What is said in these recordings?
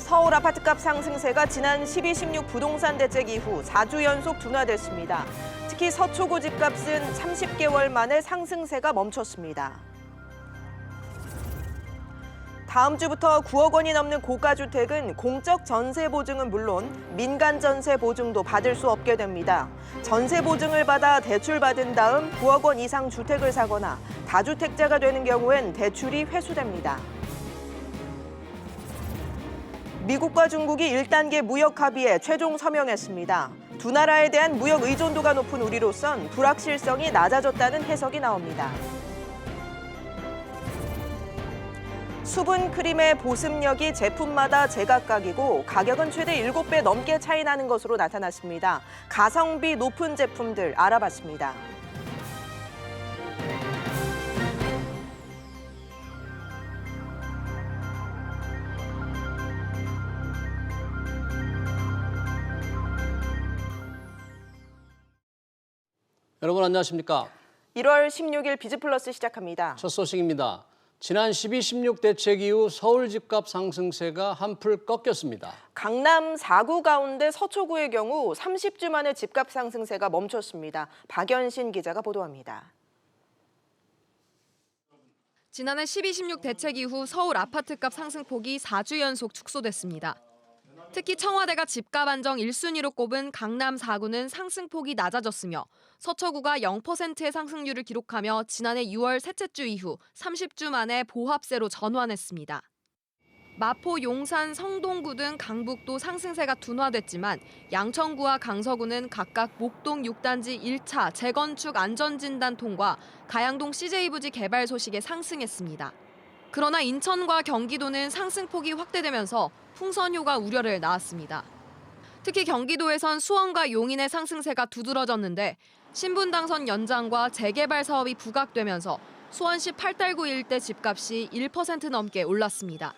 서울 아파트값 상승세가 지난 12, 16 부동산 대책 이후 4주 연속 둔화됐습니다. 특히 서초구 집값은 30개월 만에 상승세가 멈췄습니다. 다음 주부터 9억 원이 넘는 고가주택은 공적 전세 보증은 물론 민간 전세 보증도 받을 수 없게 됩니다. 전세 보증을 받아 대출받은 다음 9억 원 이상 주택을 사거나 다주택자가 되는 경우엔 대출이 회수됩니다. 미국과 중국이 1단계 무역 합의에 최종 서명했습니다. 두 나라에 대한 무역 의존도가 높은 우리로선 불확실성이 낮아졌다는 해석이 나옵니다. 수분 크림의 보습력이 제품마다 제각각이고 가격은 최대 7배 넘게 차이 나는 것으로 나타났습니다. 가성비 높은 제품들 알아봤습니다. 여러분 안녕하십니까? 1월 16일 비즈플러스 시작합니다. 첫 소식입니다. 지난 12, 16 대책 이후 서울 집값 상승세가 한풀 꺾였습니다. 강남 4구 가운데 서초구의 경우 30주 만에 집값 상승세가 멈췄습니다. 박연신 기자가 보도합니다. 지난해 12, 16 대책 이후 서울 아파트값 상승폭이 4주 연속 축소됐습니다. 특히 청와대가 집값 안정 1순위로 꼽은 강남 4구는 상승폭이 낮아졌으며 서초구가 0%의 상승률을 기록하며 지난해 6월 셋째 주 이후 30주 만에 보합세로 전환했습니다. 마포, 용산, 성동구 등 강북도 상승세가 둔화됐지만 양천구와 강서구는 각각 목동 6단지 1차 재건축 안전진단 통과, 가양동 CJ부지 개발 소식에 상승했습니다. 그러나 인천과 경기도는 상승폭이 확대되면서 풍선 효과 우려를 낳았습니다. 특히 경기도에선 수원과 용인의 상승세가 두드러졌는데 신분 당선 연장과 재개발 사업이 부각되면서 수원시 팔달구 일대 집값이 1% 넘게 올랐습니다.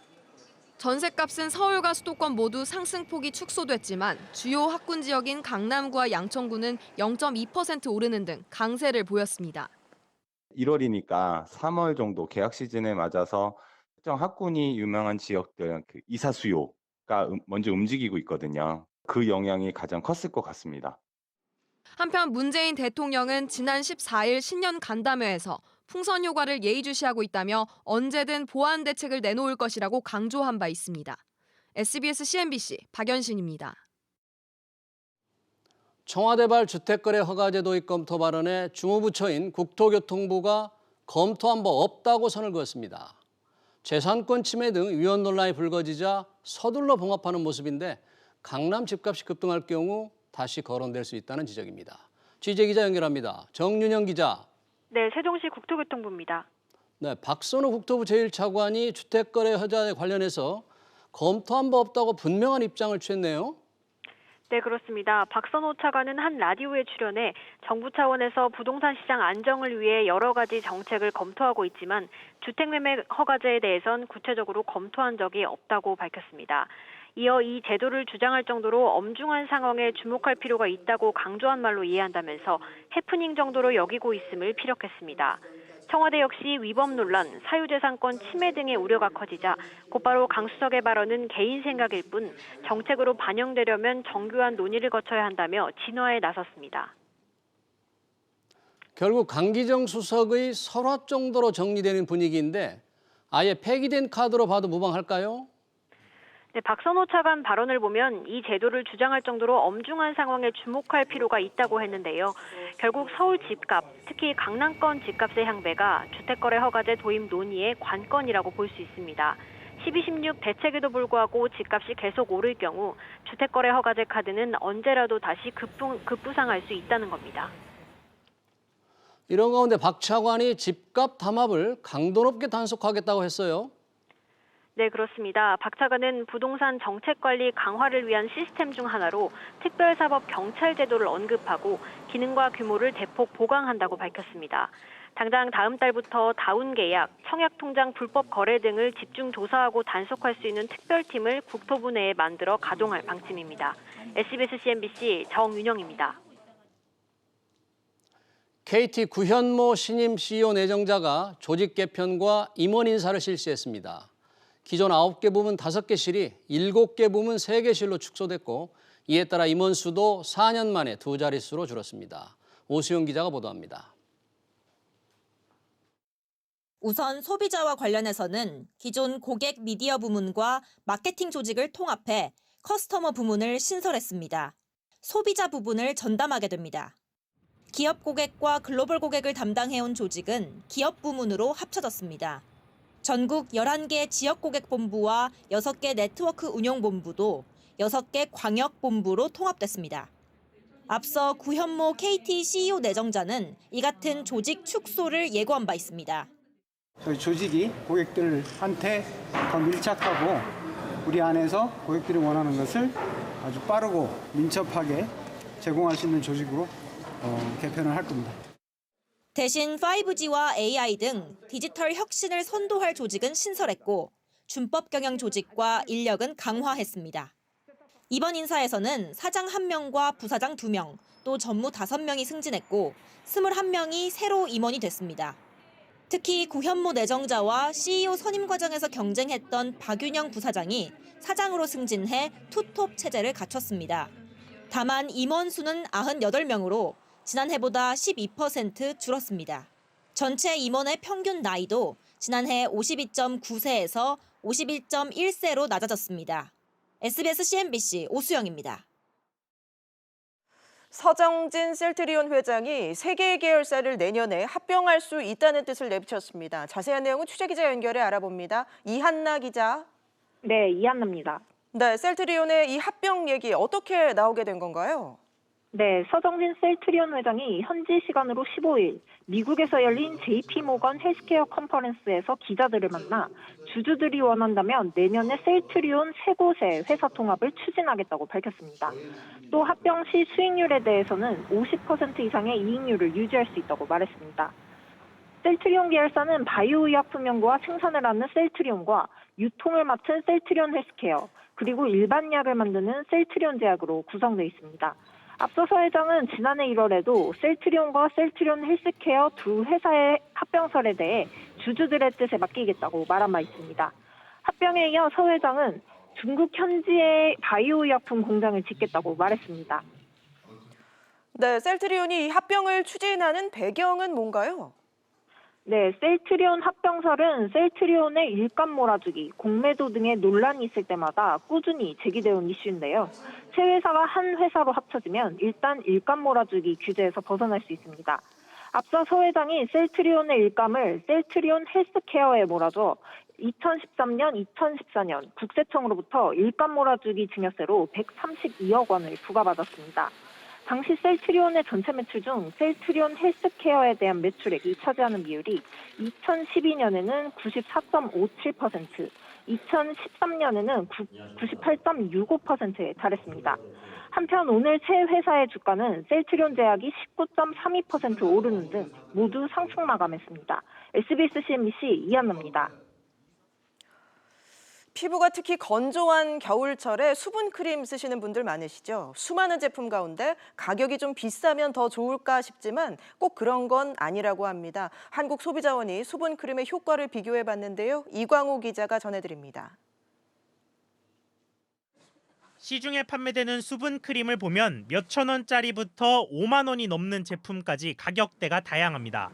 전셋값은 서울과 수도권 모두 상승폭이 축소됐지만 주요 학군 지역인 강남구와 양천구는 0.2% 오르는 등 강세를 보였습니다. 1월이니까 3월 정도 계약 시즌에 맞아서 특정 학군이 유명한 지역들 이사 수요가 먼저 움직이고 있거든요. 그 영향이 가장 컸을 것 같습니다. 한편 문재인 대통령은 지난 14일 신년 간담회에서 풍선 효과를 예의주시하고 있다며 언제든 보완 대책을 내놓을 것이라고 강조한 바 있습니다. SBS CNBC 박연신입니다. 청와대발 주택거래 허가제 도입 검토 발언에 주무부처인 국토교통부가 검토한 바 없다고 선을 그었습니다. 재산권 침해 등 위헌 논란이 불거지자 서둘러 봉합하는 모습인데 강남 집값이 급등할 경우 다시 거론될 수 있다는 지적입니다. 취재기자 연결합니다. 정윤영 기자. 네, 세종시 국토교통부입니다. 네, 박선호 국토부 제1차관이 주택거래 허가에 관련해서 검토한 바 없다고 분명한 입장을 취했네요. 네, 그렇습니다. 박선호 차관은 한 라디오에 출연해 정부 차원에서 부동산 시장 안정을 위해 여러 가지 정책을 검토하고 있지만 주택매매 허가제에 대해선 구체적으로 검토한 적이 없다고 밝혔습니다. 이어 이 제도를 주장할 정도로 엄중한 상황에 주목할 필요가 있다고 강조한 말로 이해한다면서 해프닝 정도로 여기고 있음을 피력했습니다. 청와대 역시 위법 논란, 사유재산권 침해 등의 우려가 커지자 곧바로 강 수석의 발언은 개인 생각일 뿐 정책으로 반영되려면 정교한 논의를 거쳐야 한다며 진화에 나섰습니다. 결국 강기정 수석의 설화 정도로 정리되는 분위기인데 아예 폐기된 카드로 봐도 무방할까요? 네, 박선호 차관 발언을 보면 이 제도를 주장할 정도로 엄중한 상황에 주목할 필요가 있다고 했는데요. 결국 서울 집값, 특히 강남권 집값의 향배가 주택거래 허가제 도입 논의의 관건이라고 볼 수 있습니다. 12, 16 대책에도 불구하고 집값이 계속 오를 경우 주택거래 허가제 카드는 언제라도 다시 급부상할 수 있다는 겁니다. 이런 가운데 박 차관이 집값 담합을 강도 높게 단속하겠다고 했어요. 네, 그렇습니다. 박 차관은 부동산 정책관리 강화를 위한 시스템 중 하나로 특별사법 경찰 제도를 언급하고 기능과 규모를 대폭 보강한다고 밝혔습니다. 당장 다음 달부터 다운 계약, 청약통장 불법 거래 등을 집중 조사하고 단속할 수 있는 특별팀을 국토부 내에 만들어 가동할 방침입니다. SBS CNBC 정윤영입니다. KT 구현모 신임 CEO 내정자가 조직 개편과 임원 인사를 실시했습니다. 기존 9개 부문 5개 실이 7개 부문 3개 실로 축소됐고 이에 따라 임원 수도 4년 만에 2자릿수로 줄었습니다. 오수영 기자가 보도합니다. 우선 소비자와 관련해서는 기존 고객 미디어 부문과 마케팅 조직을 통합해 커스터머 부문을 신설했습니다. 소비자 부분을 전담하게 됩니다. 기업 고객과 글로벌 고객을 담당해온 조직은 기업 부문으로 합쳐졌습니다. 전국 11개 지역 고객본부와 6개 네트워크 운용본부도 6개 광역본부로 통합됐습니다. 앞서 구현모 KT CEO 내정자는 이 같은 조직 축소를 예고한 바 있습니다. 저희 조직이 고객들한테 더 밀착하고 우리 안에서 고객들이 원하는 것을 아주 빠르고 민첩하게 제공할 수 있는 조직으로 개편을 할 겁니다. 대신 5G와 AI 등 디지털 혁신을 선도할 조직은 신설했고 준법 경영 조직과 인력은 강화했습니다. 이번 인사에서는 사장 1명과 부사장 2명, 또 전무 5명이 승진했고 21명이 새로 임원이 됐습니다. 특히 구현모 내정자와 CEO 선임 과정에서 경쟁했던 박윤영 부사장이 사장으로 승진해 투톱 체제를 갖췄습니다. 다만 임원 수는 98명으로 지난해보다 12% 줄었습니다. 전체 임원의 평균 나이도 지난해 52.9세에서 51.1세로 낮아졌습니다. SBS CNBC 오수영입니다. 서정진 셀트리온 회장이 3개의 계열사를 내년에 합병할 수 있다는 뜻을 내비쳤습니다. 자세한 내용은 취재기자 연결해 알아봅니다. 이한나 기자. 네, 이한나입니다. 네, 셀트리온의 이 합병 얘기 어떻게 나오게 된 건가요? 네, 서정진 셀트리온 회장이 현지 시간으로 15일 미국에서 열린 JP모건 헬스케어 컨퍼런스에서 기자들을 만나 주주들이 원한다면 내년에 셀트리온 3곳의 회사 통합을 추진하겠다고 밝혔습니다. 또 합병 시 수익률에 대해서는 50% 이상의 이익률을 유지할 수 있다고 말했습니다. 셀트리온 계열사는 바이오의약품 연구와 생산을 하는 셀트리온과 유통을 맡은 셀트리온 헬스케어, 그리고 일반 약을 만드는 셀트리온 제약으로 구성되어 있습니다. 앞서 서 회장은 지난해 1월에도 셀트리온과 셀트리온 헬스케어 두 회사의 합병설에 대해 주주들의 뜻에 맡기겠다고 말한 바 있습니다. 합병에 이어 서 회장은 중국 현지에 바이오의약품 공장을 짓겠다고 말했습니다. 네, 셀트리온이 이 합병을 추진하는 배경은 뭔가요? 네, 셀트리온 합병설은 셀트리온의 일감 몰아주기, 공매도 등의 논란이 있을 때마다 꾸준히 제기되어 온 이슈인데요. 세 회사가 한 회사로 합쳐지면 일단 일감 몰아주기 규제에서 벗어날 수 있습니다. 앞서 서 회장이 셀트리온의 일감을 셀트리온 헬스케어에 몰아줘 2013년, 2014년 국세청으로부터 일감 몰아주기 증여세로 132억 원을 부과받았습니다. 당시 셀트리온의 전체 매출 중 셀트리온 헬스케어에 대한 매출액이 차지하는 비율이 2012년에는 94.57%, 2013년에는 98.65%에 달했습니다. 한편 오늘 세 회사의 주가는 셀트리온 제약이 19.32% 오르는 등 모두 상승 마감했습니다. SBS CNBC 이한나입니다. 피부가 특히 건조한 겨울철에 수분 크림 쓰시는 분들 많으시죠? 수많은 제품 가운데 가격이 좀 비싸면 더 좋을까 싶지만 꼭 그런 건 아니라고 합니다. 한국소비자원이 수분 크림의 효과를 비교해 봤는데요. 이광우 기자가 전해드립니다. 시중에 판매되는 수분 크림을 보면 몇천 원짜리부터 5만 원이 넘는 제품까지 가격대가 다양합니다.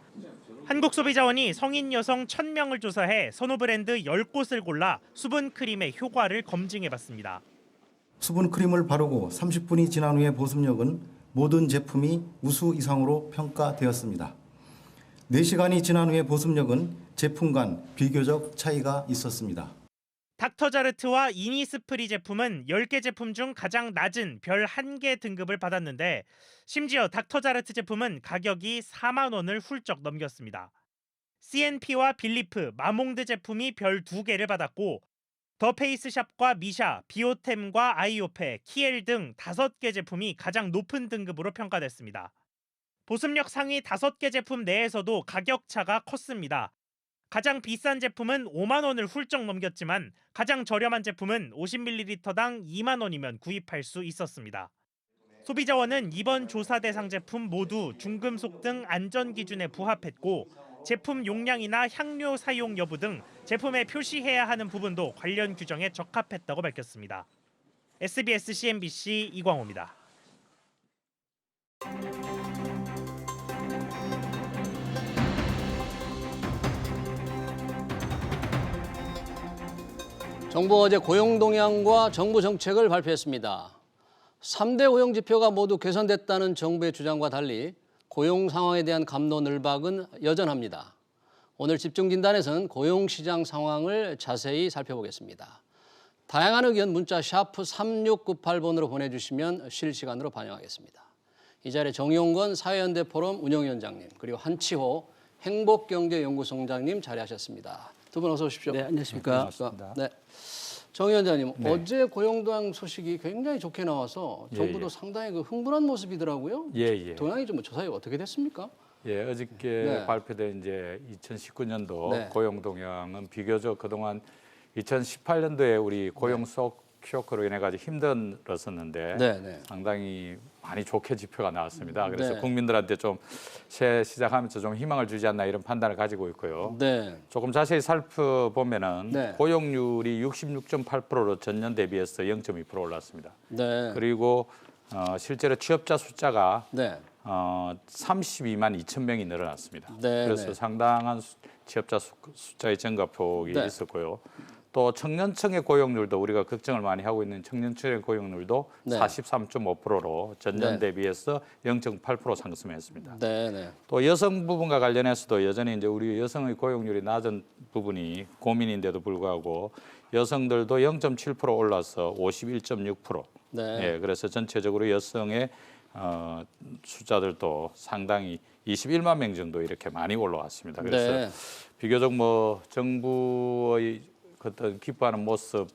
한국소비자원이 성인 여성 1,000명을 조사해 선호 브랜드 10곳을 골라 수분 크림의 효과를 검증해봤습니다. 수분 크림을 바르고 30분이 지난 후의 보습력은 모든 제품이 우수 이상으로 평가되었습니다. 4시간이 지난 후의 보습력은 제품 간 비교적 차이가 있었습니다. 닥터자르트와 이니스프리 제품은 10개 제품 중 가장 낮은 별 1개 등급을 받았는데 심지어 닥터자르트 제품은 가격이 4만 원을 훌쩍 넘겼습니다. CNP와 빌리프, 마몽드 제품이 별 2개를 받았고 더 페이스샵과 미샤, 비오템과 아이오페, 키엘 등 5개 제품이 가장 높은 등급으로 평가됐습니다. 보습력 상위 5개 제품 내에서도 가격 차가 컸습니다. 가장 비싼 제품은 5만 원을 훌쩍 넘겼지만 가장 저렴한 제품은 50ml당 2만 원이면 구입할 수 있었습니다. 소비자원은 이번 조사 대상 제품 모두 중금속 등 안전 기준에 부합했고 제품 용량이나 향료 사용 여부 등 제품에 표시해야 하는 부분도 관련 규정에 적합했다고 밝혔습니다. SBS CNBC 이광호입니다. 정부가 어제 고용 동향과 정부 정책을 발표했습니다. 3대 고용 지표가 모두 개선됐다는 정부의 주장과 달리 고용 상황에 대한 감론을박은 여전합니다. 오늘 집중진단에서는 고용시장 상황을 자세히 살펴보겠습니다. 다양한 의견 문자 샤프 3698번으로 보내주시면 실시간으로 반영하겠습니다. 이 자리에 정용건 사회연대 포럼 운영위원장님 그리고 한치호 행복경제연구소장님 자리하셨습니다. 두 분 어서 오십시오. 네, 안녕하십니까. 네. 정 위원장님, 어제 고용동향 소식이 굉장히 좋게 나와서 정부도 상당히 흥분한 모습이더라고요. 동향이 좀 조사가 어떻게 됐습니까? 어저께 발표된 이제 2019년도 고용 동향은 비교적 그동안 2018년도에 우리 고용 쇼크로 인해 가지고 힘들었었는데 상당히 많이 좋게 지표가 나왔습니다. 그래서 국민들한테 좀 새 시작하면서 좀 희망을 주지 않나 이런 판단을 가지고 있고요. 조금 자세히 살펴보면은 고용률이 66.8%로 전년 대비해서 0.2% 올랐습니다. 그리고 실제로 취업자 숫자가 32만 2천 명이 늘어났습니다. 그래서 상당한 취업자 숫자의 증가폭이 있었고요. 또 청년층의 고용률도 우리가 걱정을 많이 하고 있는 청년층의 고용률도 43.5%로 전년 대비해서 0.8% 상승했습니다. 또 여성 부분과 관련해서도 여전히 이제 우리 여성의 고용률이 낮은 부분이 고민인데도 불구하고 여성들도 0.7% 올라서 51.6%. 그래서 전체적으로 여성의 숫자들도 상당히 21만 명 정도 이렇게 많이 올라왔습니다. 그래서 비교적 뭐 정부의 어떤 기뻐하는 모습에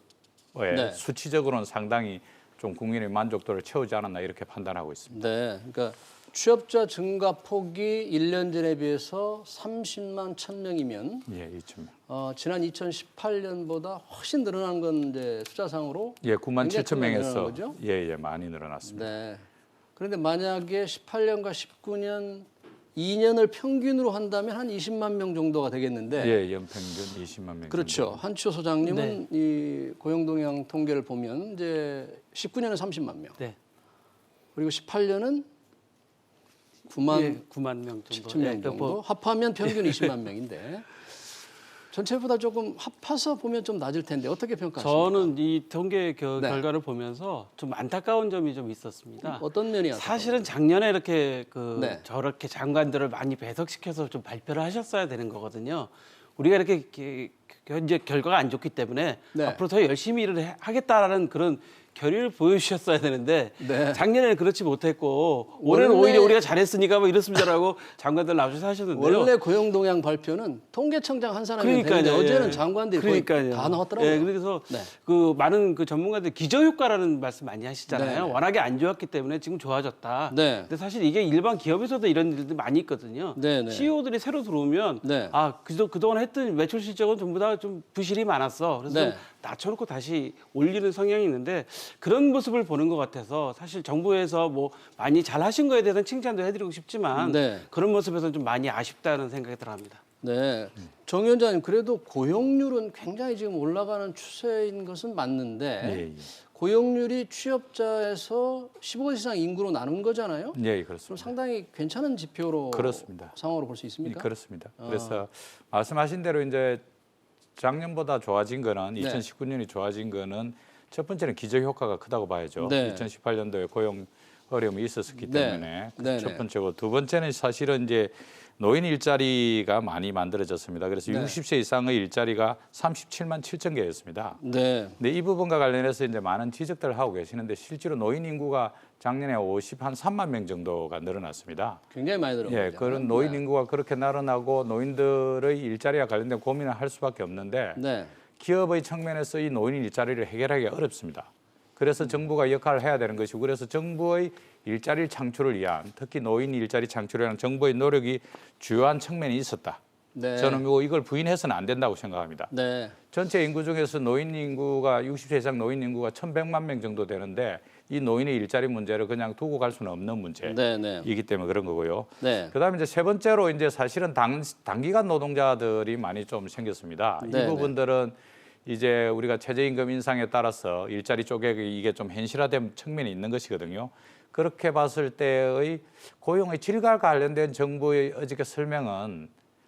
수치적으로는 상당히 좀 국민의 만족도를 채우지 않았나 이렇게 판단하고 있습니다. 그러니까 취업자 증가 폭이 1년 전에 비해서 30만 1,000명이면 2,000명. 지난 2018년보다 훨씬 늘어난 건 이제 숫자상으로 9만 7천 명에서 많이 늘어났습니다. 그런데 만약에 18년과 19년 2년을 평균으로 한다면 한 20만 명 정도가 되겠는데 연평균 20만 명. 그렇죠. 정도. 한치호 소장님은 이 고용동향 통계를 보면 이제 19년은 30만 명. 그리고 18년은 9만 명 정도. 7천 명 정도. 합하면 평균 20만 명인데 전체보다 조금 합해서 보면 좀 낮을 텐데 어떻게 평가하십니까? 저는 이 통계 결과를 보면서 좀 안타까운 점이 좀 있었습니다. 어떤 면이 사실은 작년에 이렇게 저렇게 장관들을 많이 배석시켜서 좀 발표를 하셨어야 되는 거거든요. 우리가 이렇게 현재 결과가 안 좋기 때문에 앞으로 더 열심히 일을 하겠다라는 그런 결의를 보여주셨어야 되는데 작년에는 그렇지 못했고 올해는 오히려 우리가 잘했으니까 뭐 이랬으면 잘하고 장관들 나오셔서 하셨는데요. 원래 고용동향 발표는 통계청장 한 사람이 되는데 어제는 장관들이 거의 다 나왔더라고요. 그래서 그 많은 그 전문가들 기저효과라는 말씀 많이 하시잖아요. 워낙에 안 좋았기 때문에 지금 좋아졌다. 근데 사실 이게 일반 기업에서도 이런 일들이 많이 있거든요. CEO들이 새로 들어오면 그동안 했던 매출 실적은 전부 다 좀 부실이 많았어. 그래서 좀 낮춰놓고 다시 올리는 성향이 있는데 그런 모습을 보는 것 같아서 사실 정부에서 뭐 많이 잘하신 거에 대해서는 칭찬도 해드리고 싶지만 그런 모습에서는 좀 많이 아쉽다는 생각이 들어합니다. 정 위원장님 그래도 고용률은 굉장히 지금 올라가는 추세인 것은 맞는데 고용률이 취업자에서 15세 이상 인구로 나눈 거잖아요. 그렇습니다. 그럼 상당히 괜찮은 지표로 상황으로 볼 수 있습니까? 그렇습니다. 그래서 말씀하신 대로 이제 작년보다 좋아진 거는 2019년이 좋아진 거는 첫 번째는 기저 효과가 크다고 봐야죠. 2018년도에 고용 어려움이 있었기 때문에 첫 번째고 두 번째는 사실은 이제 노인 일자리가 많이 만들어졌습니다. 그래서 60세 이상의 일자리가 37만 7천 개였습니다. 근데 이 부분과 관련해서 이제 많은 지적들을 하고 계시는데 실제로 노인 인구가 작년에 53만 명 정도가 늘어났습니다. 굉장히 많이 늘어났죠. 그런 노인 인구가 그렇게 늘어나고 노인들의 일자리와 관련된 고민을 할 수밖에 없는데 기업의 측면에서 이 노인 일자리를 해결하기 어렵습니다. 그래서 정부가 역할을 해야 되는 것이고 그래서 정부의 일자리 창출을 위한 특히 노인 일자리 창출을 위한 정부의 노력이 주요한 측면이 있었다. 네. 저는 이걸 부인해서는 안 된다고 생각합니다. 네. 전체 인구 중에서 노인 인구가 60세 이상 노인 인구가 1,100만 명 정도 되는데 이 노인의 일자리 문제를 그냥 두고 갈 수는 없는 문제이기 때문에 그런 거고요. 네. 그다음에 이제 세 번째로 이제 사실은 단기간 노동자들이 많이 좀 생겼습니다. 네, 이 부분들은 이제 우리가 최저임금 인상에 따라서 일자리 쪼개기 이게 좀 현실화된 측면이 있는 것이거든요. 그렇게 봤을 때의 고용의 질과 관련된 정부의 어저께 설명은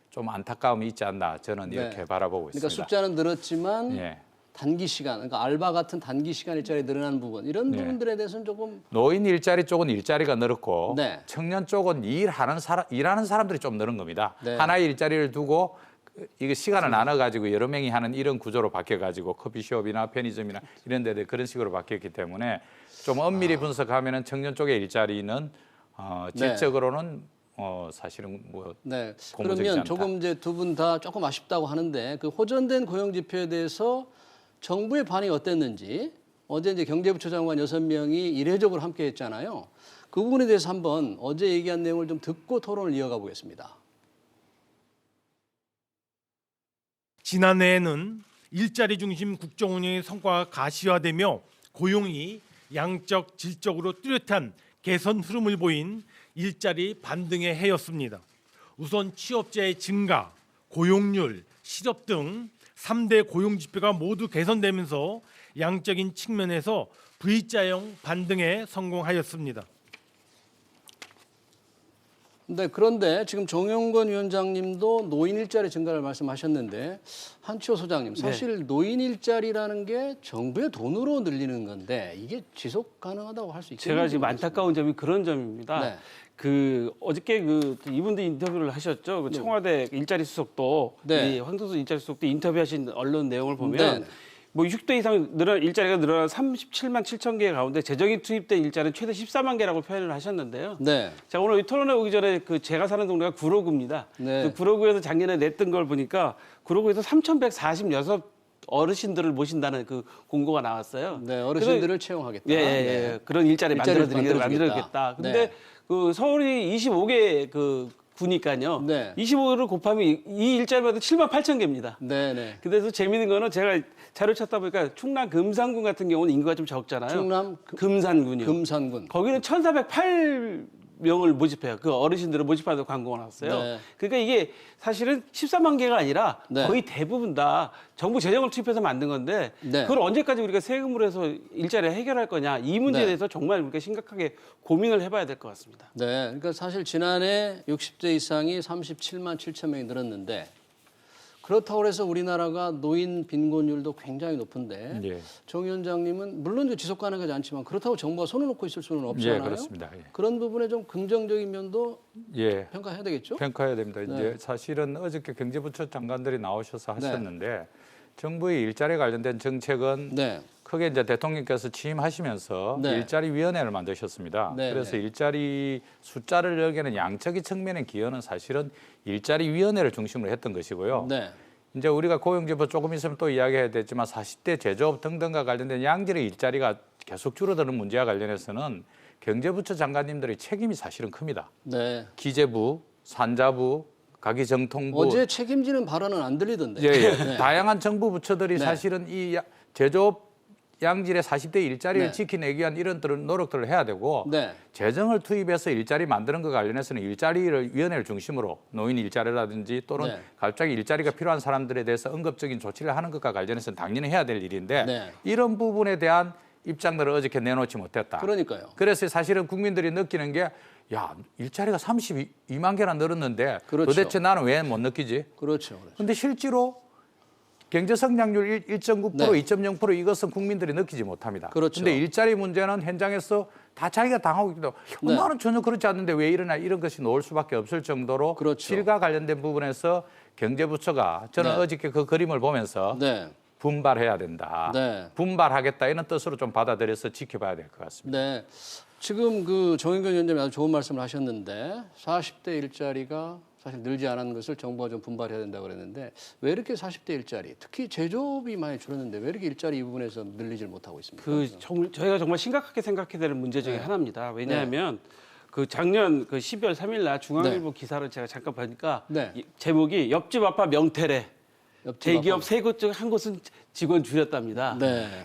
좀 안타까움이 있지 않나 저는 이렇게 바라보고 있습니다. 그러니까 숫자는 늘었지만 단기 시간, 그러니까 알바 같은 단기 시간 일자리 늘어나는 부분 이런 부분들에 대해서는 조금 노인 일자리 쪽은 일자리가 늘었고 청년 쪽은 일하는 사람들이 좀 늘은 겁니다. 하나의 일자리를 두고 이게 시간을 나눠가지고 여러 명이 하는 이런 구조로 바뀌어가지고 커피숍이나 편의점이나 이런 데들 그런 식으로 바뀌었기 때문에 좀 엄밀히 분석하면은 청년 쪽의 일자리는 질적으로는 사실은 뭐 그러면 조금 이제 두 분 다 조금 아쉽다고 하는데 그 호전된 고용 지표에 대해서 정부의 반응이 어땠는지 어제 이제 경제부처 장관 6명이 이례적으로 함께 했잖아요. 그 부분에 대해서 한번 어제 얘기한 내용을 좀 듣고 토론을 이어가 보겠습니다. 지난해에는 일자리 중심 국정 운영의 성과가 가시화되며 고용이 양적, 질적으로 뚜렷한 개선 흐름을 보인 일자리 반등의 해였습니다. 우선 취업자의 증가, 고용률, 실업 등 3대 고용 지표가 모두 개선되면서 양적인 측면에서 V자형 반등에 성공하였습니다. 네, 그런데 지금 정용건 위원장님도 노인 일자리 증가를 말씀하셨는데 한치호 소장님, 사실 노인 일자리라는 게 정부의 돈으로 늘리는 건데 이게 지속 가능하다고 할 수 있겠는지 제가 지금 안타까운 점이 그런 점입니다. 어저께 이분도 인터뷰를 하셨죠. 청와대 일자리 수석도 황선수 일자리 수석도 인터뷰하신 언론 내용을 보면 뭐 60대 이상 일자리가 늘어난 37만 7천 개 가운데 재정이 투입된 일자리는 최대 14만 개라고 표현을 하셨는데요. 자, 오늘 이 토론회 오기 전에 제가 사는 동네가 구로구입니다. 그 구로구에서 작년에 냈던 걸 보니까 구로구에서 3,146 어르신들을 모신다는 그 공고가 나왔어요. 어르신들을 채용하겠다. 그런 일자리 만들어드리겠다. 근데 서울이 25개 구니까요. 25를 곱하면 이 일자리마다 7만 8천 개입니다. 그래서 재미있는 거는 제가 자료 찾다 보니까 충남 금산군 같은 경우는 인구가 좀 적잖아요. 충남 금산군이요. 금산군. 거기는 1,408명을 모집해요. 그 어르신들을 모집하는 광고가 나왔어요. 그러니까 이게 사실은 14만 개가 아니라 거의 대부분 다 정부 재정을 투입해서 만든 건데 그걸 언제까지 우리가 세금으로 해서 일자리를 해결할 거냐 이 문제에 대해서 정말 우리가 심각하게 고민을 해봐야 될 것 같습니다. 그러니까 사실 지난해 60대 이상이 37만 7천 명이 늘었는데 그렇다고 해서 우리나라가 노인 빈곤율도 굉장히 높은데 정 위원장님은 물론 지속 가능하지 않지만 그렇다고 정부가 손을 놓고 있을 수는 없잖아요. 그렇습니다. 그런 부분에 좀 긍정적인 면도 평가해야 되겠죠? 평가해야 됩니다. 이제 사실은 어저께 경제부처 장관들이 나오셔서 하셨는데 정부의 일자리 관련된 정책은 크게 이제 대통령께서 취임하시면서 일자리위원회를 만드셨습니다. 그래서 일자리 숫자를 여기는 양적인 측면의 기여는 사실은 일자리위원회를 중심으로 했던 것이고요. 이제 우리가 고용지표 조금 있으면 또 이야기해야 되지만 40대 제조업 등등과 관련된 양질의 일자리가 계속 줄어드는 문제와 관련해서는 경제부처 장관님들의 책임이 사실은 큽니다. 기재부, 산자부, 가기정통부. 어제 책임지는 발언은 안 들리던데. 다양한 정부 부처들이 사실은 이 제조업 양질의 40대 일자리를 지켜내기 위한 이런 노력들을 해야 되고 재정을 투입해서 일자리 만드는 것과 관련해서는 일자리를 위원회를 중심으로 노인 일자리라든지 또는 갑자기 일자리가 필요한 사람들에 대해서 응급적인 조치를 하는 것과 관련해서는 당연히 해야 될 일인데 이런 부분에 대한 입장들을 어저께 내놓지 못했다. 그러니까요. 그래서 사실은 국민들이 느끼는 게 야, 일자리가 32만 개나 늘었는데 도대체 나는 왜 못 느끼지? 그런데 실제로 경제 성장률 1.9%, 2.0% 이것은 국민들이 느끼지 못합니다. 그런데 일자리 문제는 현장에서 다 자기가 당하고 있기도 하고 나는 전혀 그렇지 않는데 왜 이러나 이런 것이 나올 수밖에 없을 정도로 실과 관련된 부분에서 경제부처가 저는 어저께 그 그림을 보면서 분발해야 된다. 분발하겠다 이런 뜻으로 좀 받아들여서 지켜봐야 될 것 같습니다. 지금 그 정인근 위원장이 아주 좋은 말씀을 하셨는데 40대 일자리가 사실 늘지 않은 것을 정부가 좀 분발해야 된다고 그랬는데 왜 이렇게 40대 일자리, 특히 제조업이 많이 줄었는데 왜 이렇게 일자리 이 부분에서 늘리질 못하고 있습니까? 저희가 정말 심각하게 생각해야 되는 문제 중에 하나입니다. 왜냐하면 그 작년 그 12월 3일 날 중앙일보 기사를 제가 잠깐 보니까 제목이 옆집 아빠 명태래. 대기업 세 곳 중 한 곳은 직원 줄였답니다.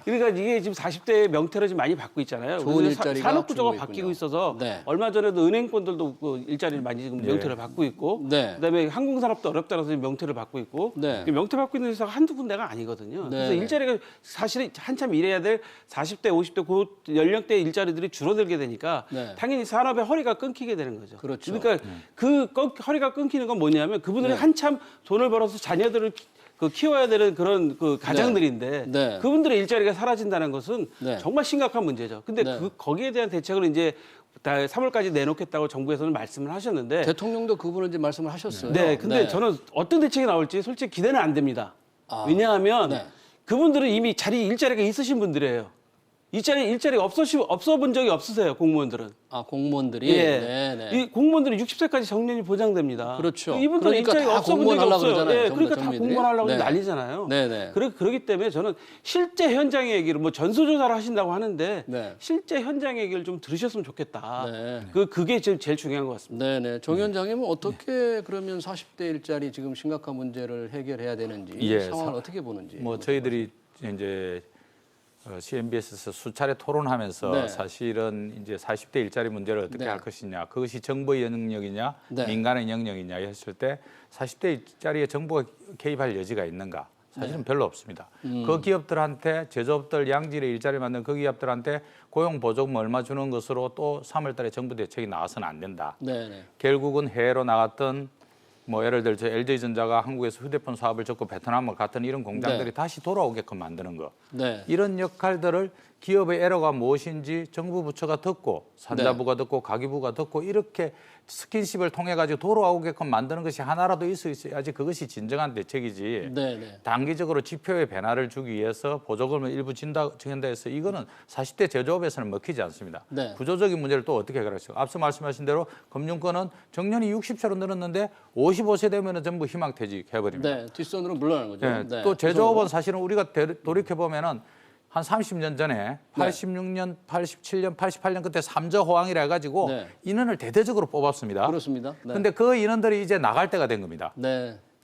그러니까 이게 지금 40대 명태를 좀 많이 받고 있잖아요. 좋은 일자리가 산업 구조가 줄고 바뀌고 있어서 네. 얼마 전에도 은행권들도 그 일자리를 많이 지금 명태를 받고 있고 그다음에 항공산업도 어렵다라서 명태를 받고 있고 명태 받고 있는 회사가 한두 군데가 아니거든요. 그래서 일자리가 사실은 한참 일해야 될 40대, 50대 그 연령대 일자리들이 줄어들게 되니까 당연히 산업의 허리가 끊기게 되는 거죠. 그렇죠. 그러니까 그 허리가 끊기는 건 뭐냐면 그분들이 한참 돈을 벌어서 자녀들을 키워야 되는 그런 그 가장들인데 그분들의 일자리가 사라진다는 것은 정말 심각한 문제죠. 근데 거기에 대한 대책을 이제 3월까지 내놓겠다고 정부에서는 말씀을 하셨는데 대통령도 그분은 이제 말씀을 하셨어요. 근데 저는 어떤 대책이 나올지 솔직히 기대는 안 됩니다. 왜냐하면 그분들은 이미 일자리가 있으신 분들이에요. 일자리가 없어 본 적이 없으세요, 공무원들은. 공무원들이? 이 공무원들은 60세까지 정년이 보장됩니다. 그렇죠. 이분들은 그러니까 일자리가 없어 본 적이 없어요. 그러잖아요, 그러니까 다 공무원 하려고 난리잖아요. 그렇기 때문에 저는 실제 현장 얘기를 전수조사를 하신다고 하는데 실제 현장 얘기를 좀 들으셨으면 좋겠다. 그게 제일 중요한 것 같습니다. 정 위원장님은 어떻게 그러면 40대 일자리 지금 심각한 문제를 해결해야 되는지 상황을 어떻게 보는지. 저희들이 이제 CNBS에서 수차례 토론하면서 사실은 이제 40대 일자리 문제를 어떻게 할 것이냐, 그것이 정부의 영역이냐, 민간의 영역이냐 했을 때 40대 일자리에 정부가 개입할 여지가 있는가? 사실은 별로 없습니다. 그 기업들한테 제조업들 양질의 일자리 만든 그 기업들한테 고용보조금 얼마 주는 것으로 또 3월 달에 정부 대책이 나와서는 안 된다. 결국은 해외로 나갔던 예를 들어 LG전자가 한국에서 휴대폰 사업을 접고 베트남을 갔던 이런 공장들이 다시 돌아오게끔 만드는 거. 이런 역할들을 기업의 에러가 무엇인지 정부 부처가 듣고 산자부가 듣고 가기부가 듣고 이렇게 스킨십을 통해 가지고 돌아오게끔 만드는 것이 하나라도 있어야지 그것이 진정한 대책이지. 단기적으로 지표의 변화를 주기 위해서 보조금을 일부 준다 해서 이거는 40대 제조업에서는 먹히지 않습니다. 구조적인 문제를 또 어떻게 해결하시고 앞서 말씀하신 대로 금융권은 정년이 60세로 늘었는데 55세 되면은 전부 희망퇴직 해버립니다. 뒷선으로 물러나는 거죠. 또 제조업은 사실은 우리가 돌이켜 보면은 한 30년 전에 86년, 87년, 88년 그때 삼저 호황이라 해가지고 인원을 대대적으로 뽑았습니다. 그렇습니다. 근데 그 인원들이 이제 나갈 때가 된 겁니다.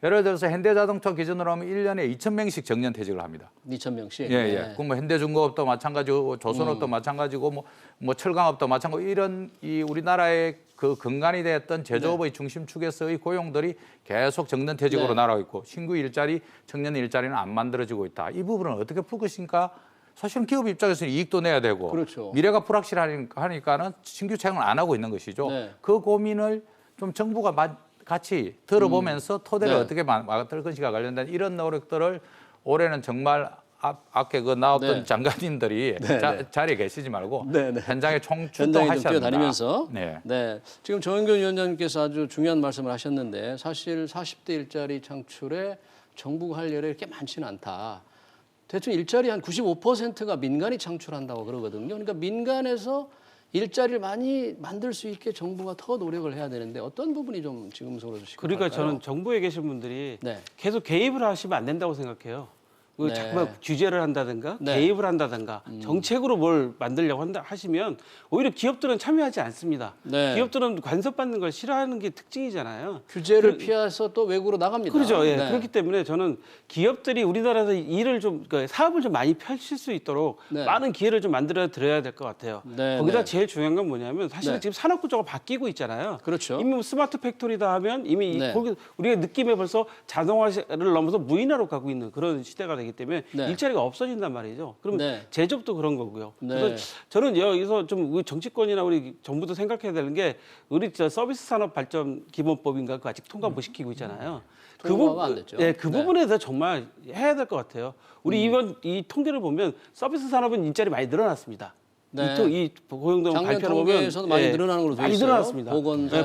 예를 들어서 현대자동차 기준으로 하면 1년에 2,000명씩 정년퇴직을 합니다. 2,000명씩? 예. 그 현대중공업도 마찬가지고 조선업도 마찬가지고 철강업도 마찬가지고 이런 우리나라의 그 근간이 됐던 제조업의 중심축에서의 고용들이 계속 정년퇴직으로 날아가고 있고 신규 일자리, 청년 일자리는 안 만들어지고 있다. 이 부분은 어떻게 풀 것인가? 사실은 기업 입장에서는 이익도 내야 되고 미래가 불확실하니까는 신규 채용을 안 하고 있는 것이죠. 그 고민을 좀 정부가 같이 들어보면서 토대를 어떻게 막을 것인가 관련된 이런 노력들을 올해는 정말 앞에 나왔던 장관님들이 자리에 계시지 말고 현장에 총출동하셔야 된다. 지금 정영균 위원장님께서 아주 중요한 말씀을 하셨는데 사실 40대 일자리 창출에 정부가 할 일이 이렇게 많지는 않다. 대충 일자리 한 95%가 민간이 창출한다고 그러거든요. 그러니까 민간에서 일자리를 많이 만들 수 있게 정부가 더 노력을 해야 되는데 어떤 부분이 좀 지금으로 그러니까 저는 정부에 계신 분들이 계속 개입을 하시면 안 된다고 생각해요. 자꾸만 규제를 한다든가 개입을 한다든가 정책으로 뭘 만들려고 하시면 오히려 기업들은 참여하지 않습니다. 기업들은 간섭받는 걸 싫어하는 게 특징이잖아요. 규제를 피해서 또 외국으로 나갑니다. 그렇죠. 그렇기 때문에 저는 기업들이 우리나라에서 일을 사업을 좀 많이 펼칠 수 있도록 많은 기회를 좀 만들어 드려야 될 것 같아요. 거기다 제일 중요한 건 뭐냐면 사실은 지금 산업 구조가 바뀌고 있잖아요. 이미 스마트 팩토리다 하면 이미 거기 우리가 느낌에 벌써 자동화를 넘어서 무인화로 가고 있는 그런 시대가 되기 때문에 일자리가 없어진단 말이죠. 그러면 제조업도 그런 거고요. 그래서 저는 여기서 좀 정치권이나 우리 정부도 생각해야 되는 게 우리 서비스 산업 발전 기본법인가 그거 아직 통과 못 시키고 있잖아요. 통과가 안 됐죠. 그 부분에 대해서 정말 해야 될 것 같아요. 우리 이번 이 통계를 보면 서비스 산업은 일자리 많이 늘어났습니다. 이 고용동 발표를 보면 많이 늘어나는 걸로 돼 있어요. 많이 늘어났습니다.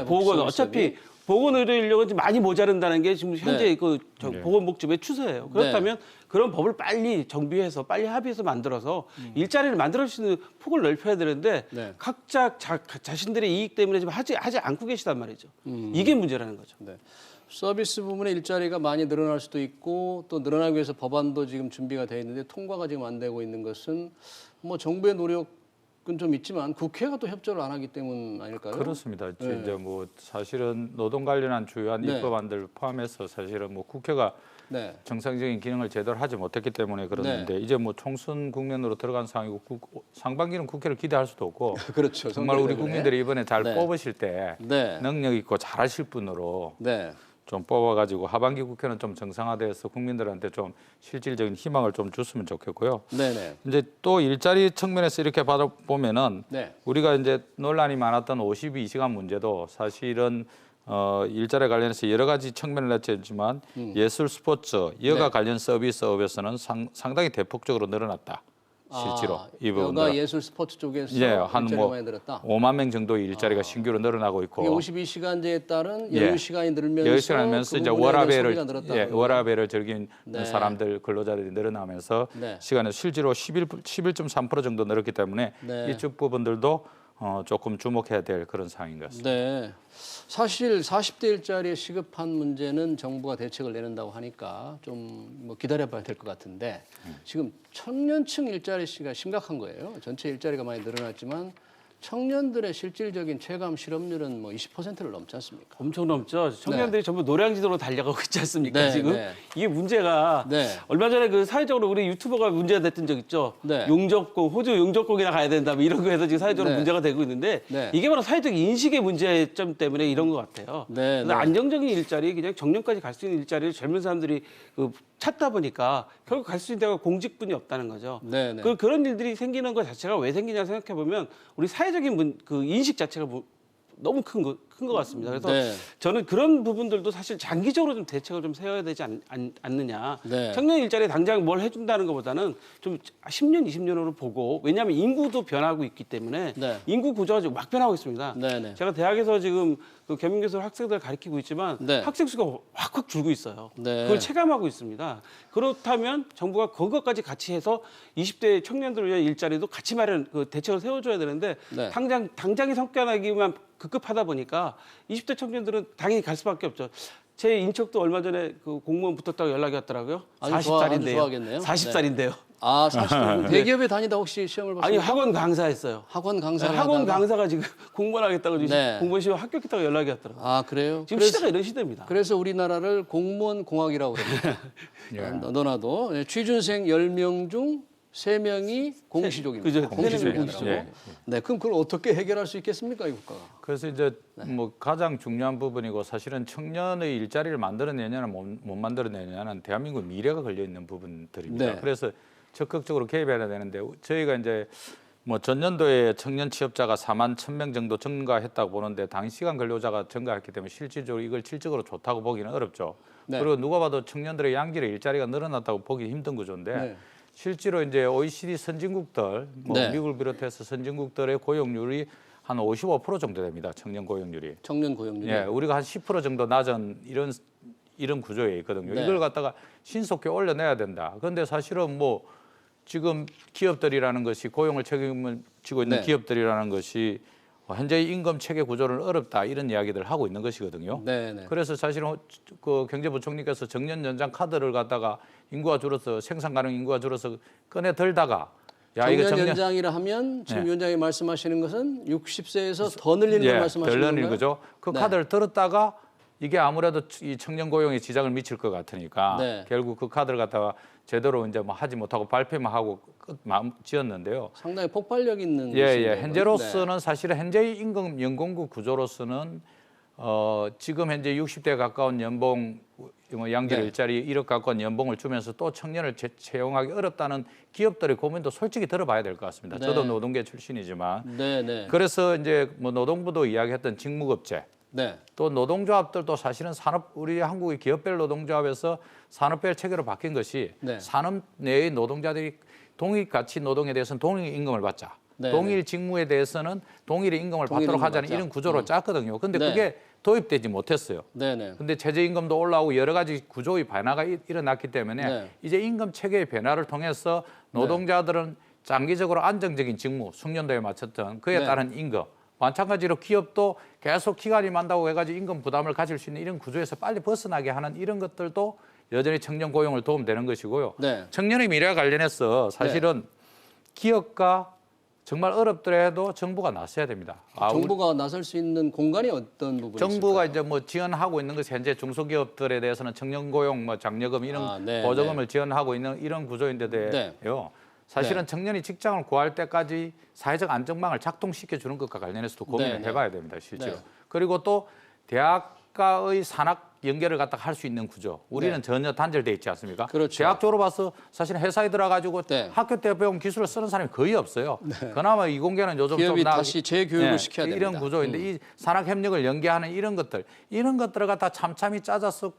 보건 어차피 보건 의료 인력은 많이 모자른다는 게 지금 현재 보건복지부의 추세예요. 그렇다면 그런 법을 빨리 정비해서 빨리 합의해서 만들어서 일자리를 만들 수 있는 폭을 넓혀야 되는데 각자 자신들의 이익 때문에 지금 하지 않고 계시단 말이죠. 이게 문제라는 거죠. 서비스 부문의 일자리가 많이 늘어날 수도 있고 또 늘어나기 위해서 법안도 지금 준비가 돼 있는데 통과가 지금 안 되고 있는 것은 정부의 노력 좀 있지만 국회가 또 협조를 안 하기 때문 아닐까요? 그렇습니다. 네. 이제 뭐 사실은 노동 관련한 주요한 네. 입법안들 포함해서 사실은 뭐 국회가 네. 정상적인 기능을 제대로 하지 못했기 때문에 그러는데 이제 뭐 총선 국면으로 들어간 상황이고 상반기는 국회를 기대할 수도 없고 그렇죠. 정말 우리 때문에. 국민들이 이번에 잘 네. 뽑으실 때 네. 능력 있고 잘하실 분으로 네. 좀 뽑아가지고 하반기 국회는 좀 정상화돼서 국민들한테 좀 실질적인 희망을 좀 줬으면 좋겠고요. 네네. 이제 또 일자리 측면에서 이렇게 보면은 네. 우리가 이제 논란이 많았던 52시간 문제도 사실은 일자리 관련해서 여러 가지 측면을 냈지만 예술, 스포츠, 여가 네. 관련 서비스업에서는 상당히 대폭적으로 늘어났다. 실제로 이 부분들. 여가 예술 스포츠 쪽에서 예, 한 일자리가 뭐 많이 늘었다. 5만 명 정도의 일자리가 신규로 늘어나고 있고. 이게 52시간제에 따른 예. 여유 시간이 늘면서 여유 시간이 늘면서 이제 워라밸을 워라밸을 즐긴 네. 사람들 근로자들이 늘어나면서 네. 시간은 실제로 11.3% 정도 늘었기 때문에 네. 이쪽 부분들도 조금 주목해야 될 그런 상황인 것 같습니다. 네. 사실 40대 일자리에 시급한 문제는 정부가 대책을 내는다고 하니까 좀 뭐 기다려봐야 될 것 같은데 지금 청년층 일자리 시가 심각한 거예요. 전체 일자리가 많이 늘어났지만 청년들의 실질적인 체감 실업률은 뭐 20%를 넘지 않습니까? 엄청 넘죠. 청년들이 전부 노량진으로 달려가고 있지 않습니까? 네, 지금 네. 이게 문제가 네. 얼마 전에 그 사회적으로 우리 유튜버가 문제가 됐던 적 있죠. 네. 용접공, 호주 용접공이나 가야 된다, 뭐 이런 거에서 지금 사회적으로 네. 문제가 되고 있는데 네. 이게 바로 사회적 인식의 문제점 때문에 이런 것 같아요. 네, 그래서 네. 안정적인 일자리, 그냥 정년까지 갈 수 있는 일자리를 젊은 사람들이 찾다 보니까 결국 갈 수 있는 데가 공직뿐이 없다는 거죠. 네, 네. 그런 일들이 생기는 것 자체가 왜 생기냐 생각해 보면 우리 사회적인 그 인식 자체가 너무 큰 것 같습니다. 그래서 네. 저는 그런 부분들도 사실 장기적으로 좀 대책을 좀 세워야 되지 않느냐. 네. 청년 일자리에 당장 뭘 해준다는 것보다는 좀 10년, 20년으로 보고 왜냐하면 인구도 변하고 있기 때문에 네. 인구 구조가 지금 막 변하고 있습니다. 네, 네. 제가 대학에서 지금 그 겸임교수 학생들 가르치고 있지만 네. 학생 수가 확 줄고 있어요. 네. 그걸 체감하고 있습니다. 그렇다면 정부가 그것까지 같이 해서 20대 청년들을 위한 일자리도 같이 대책을 세워줘야 되는데 네. 당장의 성과나기만 급급하다 보니까 20대 청년들은 당연히 갈 수밖에 없죠. 제 인척도 얼마 전에 그 공무원 붙었다고 연락이 왔더라고요. 아주 40살인데요. 좋아하겠네요. 40살인데요. 아, 40살. 대기업에 다니다 혹시 시험을 봤어요? 아니 학원 강사했어요. 학원 강사를 학원 하다가? 강사가 지금 공무원 하겠다고 네. 공무원 시험 합격했다고 연락이 왔더라고요. 아, 그래요? 지금 시대가 이런 시대입니다. 그래서 우리나라를 공무원 공학이라고 그럽니다. 예. 너나도 취준생 10명 중 3명이 공시족입니다. 그죠. 3명이 공시족이죠. 공시족. 예. 네, 그럼 그걸 어떻게 해결할 수 있겠습니까, 이 국가가? 그래서 이제 뭐 가장 중요한 부분이고 사실은 청년의 일자리를 만들어내냐는 못 만들어내냐는 대한민국 미래가 걸려 있는 부분들입니다. 네. 그래서 적극적으로 개입해야 되는데 저희가 이제 뭐 전년도에 청년 취업자가 4만 1,000명 정도 증가했다고 보는데 단시간 근로자가 증가했기 때문에 실질적으로 이걸 질적으로 좋다고 보기는 어렵죠. 네. 그리고 누가 봐도 청년들의 양질의 일자리가 늘어났다고 보기 힘든 구조인데 네. 실제로 이제 OECD 선진국들, 뭐 네. 미국을 비롯해서 선진국들의 고용률이 한 55% 정도 됩니다. 청년 고용률이. 청년 고용률이. 예, 우리가 한 10% 정도 낮은 이런 구조에 있거든요. 네. 이걸 갖다가 신속히 올려내야 된다. 그런데 사실은 뭐 지금 기업들이라는 것이 고용을 책임을 지고 있는 네. 기업들이라는 것이 현재 임금 체계 구조는 어렵다 이런 이야기들을 하고 있는 것이거든요. 네, 네. 그래서 사실은 그 경제부총리께서 정년 연장 카드를 갖다가 인구가 줄어서 생산 가능 인구가 줄어서 꺼내 들다가 정년 연장이라 하면 지금 위원장이 말씀하시는 것은 60세에서 더 늘리는 걸 말씀하시는 더 늘리는 건가요? 거죠. 그 네. 카드를 들었다가 이게 아무래도 이 청년 고용에 지장을 미칠 것 같으니까 네. 결국 그 카드를 갖다가 제대로 이제 뭐 하지 못하고 발표만 하고 마음 지었는데요. 상당히 폭발력 있는 예. 현재로서는 사실은 현재의 임금 연공구 구조로서는 지금 현재 60대 가까운 연봉 양질 네. 일자리 1억 가까운 연봉을 주면서 또 청년을 채용하기 어렵다는 기업들의 고민도 솔직히 들어봐야 될 것 같습니다. 네. 저도 노동계 출신이지만 네. 그래서 이제 뭐 노동부도 이야기했던 직무급제 네. 또 노동조합들도 사실은 우리 한국의 기업별 노동조합에서 산업별 체계로 바뀐 것이 네. 산업 내의 노동자들이 동일 가치 노동에 대해서는 동일 임금을 받자. 네, 동일 직무에 대해서는 동일의 임금을 동일 받도록 임금 하자는 받자. 이런 구조로 짰거든요. 근데 네. 그게 도입되지 못했어요. 네네. 근데 최저임금도 올라오고 여러 가지 구조의 변화가 일어났기 때문에 네. 이제 임금 체계의 변화를 통해서 노동자들은 장기적으로 안정적인 직무, 숙련도에 맞췄던 그에 네. 따른 임금, 마찬가지로 기업도 계속 기간이 많다고 해가지고 임금 부담을 가질 수 있는 이런 구조에서 빨리 벗어나게 하는 이런 것들도 여전히 청년 고용을 도움되는 것이고요. 네. 청년의 미래와 관련해서 사실은 기업과 정말 어렵더라도 정부가 나서야 됩니다. 정부가 나설 수 있는 공간이 어떤 부분이 정부가 있을까요? 이제 뭐 지원하고 있는 것이 현재 중소기업들에 대해서는 청년 고용, 뭐 장려금 이런 네, 보조금을 지원하고 있는 이런 구조인데요. 네. 사실은 네. 청년이 직장을 구할 때까지 사회적 안전망을 작동시켜 주는 것과 관련해서도 고민을 네, 해봐야 됩니다, 실제로. 네. 그리고 또 대학과의 산학 연결을 갖다가 할 수 있는 구조. 우리는 네. 전혀 단절돼 있지 않습니까? 그렇죠. 대학 졸업해서 사실 회사에 들어가지고 네. 학교 때 배운 기술을 쓰는 사람이 거의 없어요. 그나마 이공계는 요즘 기업이 좀 다시 재교육을 시켜야 됩니다. 이런 구조인데 이 산학 협력을 연계하는 이런 것들을 갖다 참참히 짜서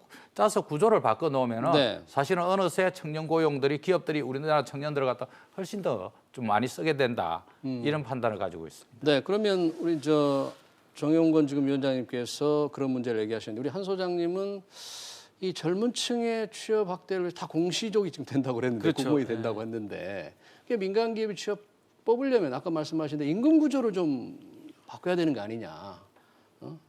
구조를 바꿔 놓으면은 네. 사실은 어느새 청년 고용들이 기업들이 우리나라 청년들을 갖다 훨씬 더 좀 많이 쓰게 된다. 이런 판단을 가지고 있습니다. 네, 그러면 우리 정용건 지금 위원장님께서 그런 문제를 얘기하셨는데 우리 한 소장님은 이 젊은 층의 취업 확대를 다 공시적이 지금 된다고 그랬는데 그렇죠. 구멍이 된다고 했는데 그게 민간 기업이 취업 뽑으려면 아까 말씀하신 대로 임금 구조를 좀 바꿔야 되는 거 아니냐.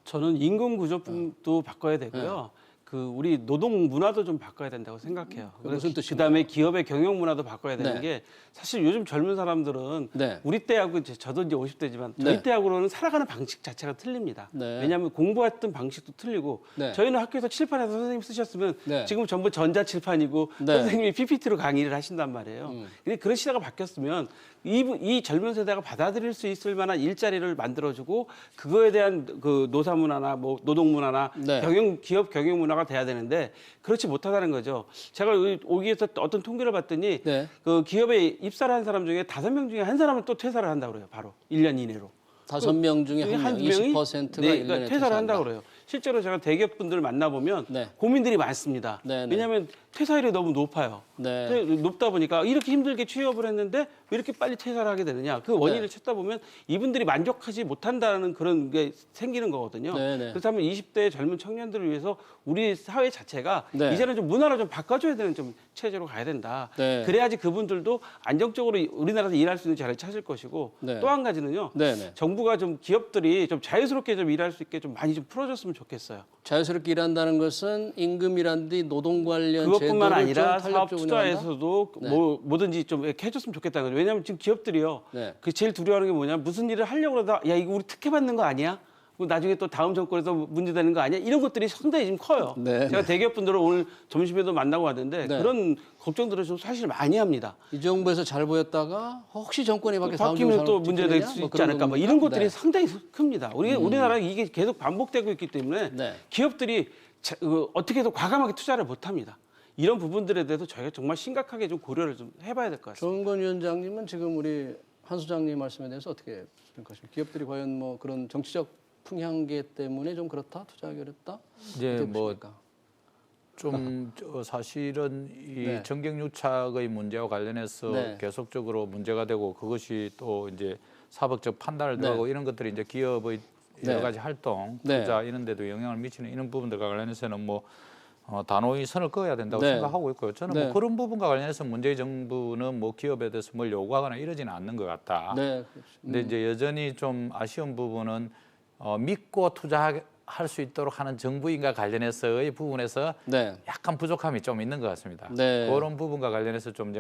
저는 임금 구조도 바꿔야 되고요. 그 우리 노동 문화도 좀 바꿔야 된다고 생각해요. 무슨 뜻인가요? 그다음에 기업의 경영 문화도 바꿔야 되는 네. 게 사실 요즘 젊은 사람들은 네. 우리 때하고 저도 이제 50대지만 저희 네. 때하고는 살아가는 방식 자체가 틀립니다. 네. 왜냐하면 공부했던 방식도 틀리고 네. 저희는 학교에서 칠판에서 선생님 쓰셨으면 네. 지금 전부 전자칠판이고 네. 선생님이 PPT로 강의를 하신단 말이에요. 근데 그런 시대가 바뀌었으면 이 젊은 세대가 받아들일 수 있을 만한 일자리를 만들어주고 그거에 대한 그 노사 문화나 뭐 노동 문화나 네. 기업 경영 문화가 돼야 되는데 그렇지 못하다는 거죠. 제가 오기 위해서 어떤 통계를 봤더니 네. 그 기업에 입사를 한 사람 중에 5명 중에 한 사람은 또 퇴사를 한다고 그래요. 바로 1년 이내로. 5명 중에 한 명, 20%가 네, 1년에 퇴사를 한다고 그래요. 실제로 제가 대기업 분들 만나보면 네. 고민들이 많습니다. 네, 네. 왜냐하면 퇴사율이 너무 높아요. 네. 높다 보니까 이렇게 힘들게 취업을 했는데 왜 이렇게 빨리 퇴사를 하게 되느냐. 그 원인을 네. 찾다 보면 이분들이 만족하지 못한다는 그런 게 생기는 거거든요. 네, 네. 그렇다면 20대 젊은 청년들을 위해서 우리 사회 자체가 네. 이제는 좀 문화를 좀 바꿔줘야 되는 좀 체제로 가야 된다. 네. 그래야지 그분들도 안정적으로 우리나라에서 일할 수 있는 자리를 찾을 것이고 네. 또 한 가지는요. 네, 네. 정부가 좀 기업들이 좀 자유스럽게 좀 일할 수 있게 좀 많이 좀 풀어줬으면 좋겠어요. 자유스럽게 일한다는 것은 임금이라든지 노동 관련 그것뿐만 제도를 아니라 좀 사업 탄력적으로 운영한다? 투자에서도 네. 뭐든지 좀 이렇게 해줬으면 좋겠다는 거죠. 왜냐하면 지금 기업들이요. 네. 그 제일 두려워하는 게 뭐냐? 무슨 일을 하려고 그러다 야 이거 우리 특혜 받는 거 아니야? 나중에 또 다음 정권에서 문제되는 거 아니야? 이런 것들이 상당히 지금 커요. 네. 제가 대기업 분들을 오늘 점심에도 만나고 왔는데 네. 그런 걱정들을 좀 사실 많이 합니다. 이 정부에서 잘 보였다가 혹시 정권이 바뀌어서 바뀌면 또 문제될 수 있지 않을까? 뭐 이런 것들이 네. 상당히 큽니다. 우리나라는 이게 계속 반복되고 있기 때문에 네. 기업들이 어떻게 해도 과감하게 투자를 못합니다. 이런 부분들에 대해서 저희가 정말 심각하게 좀 고려를 좀 해봐야 될 것 같습니다. 정건 위원장님은 지금 우리 한 소장님 말씀에 대해서 어떻게 생각하십니까? 기업들이 과연 뭐 그런 정치적 풍향계 때문에 좀 그렇다, 투자하기 어렵다? 이제 좀 사실은 이 네. 정경유착의 문제와 관련해서 네. 계속적으로 문제가 되고 그것이 또 이제 사법적 판단을 들어가고 이런 것들이 이제 기업의 여러 네. 가지 활동, 네. 투자 이런 데도 영향을 미치는 이런 부분들과 관련해서는 뭐 단호히 선을 그어야 된다고 네. 생각하고 있고요. 저는 네. 뭐 그런 부분과 관련해서 문재인 정부는 뭐 기업에 대해서 뭘 요구하거나 이러지는 않는 것 같다. 네. 근데 이제 여전히 좀 아쉬운 부분은 믿고 투자할 수 있도록 하는 정부인과 관련해서의 부분에서 네. 약간 부족함이 좀 있는 것 같습니다. 네. 그런 부분과 관련해서 좀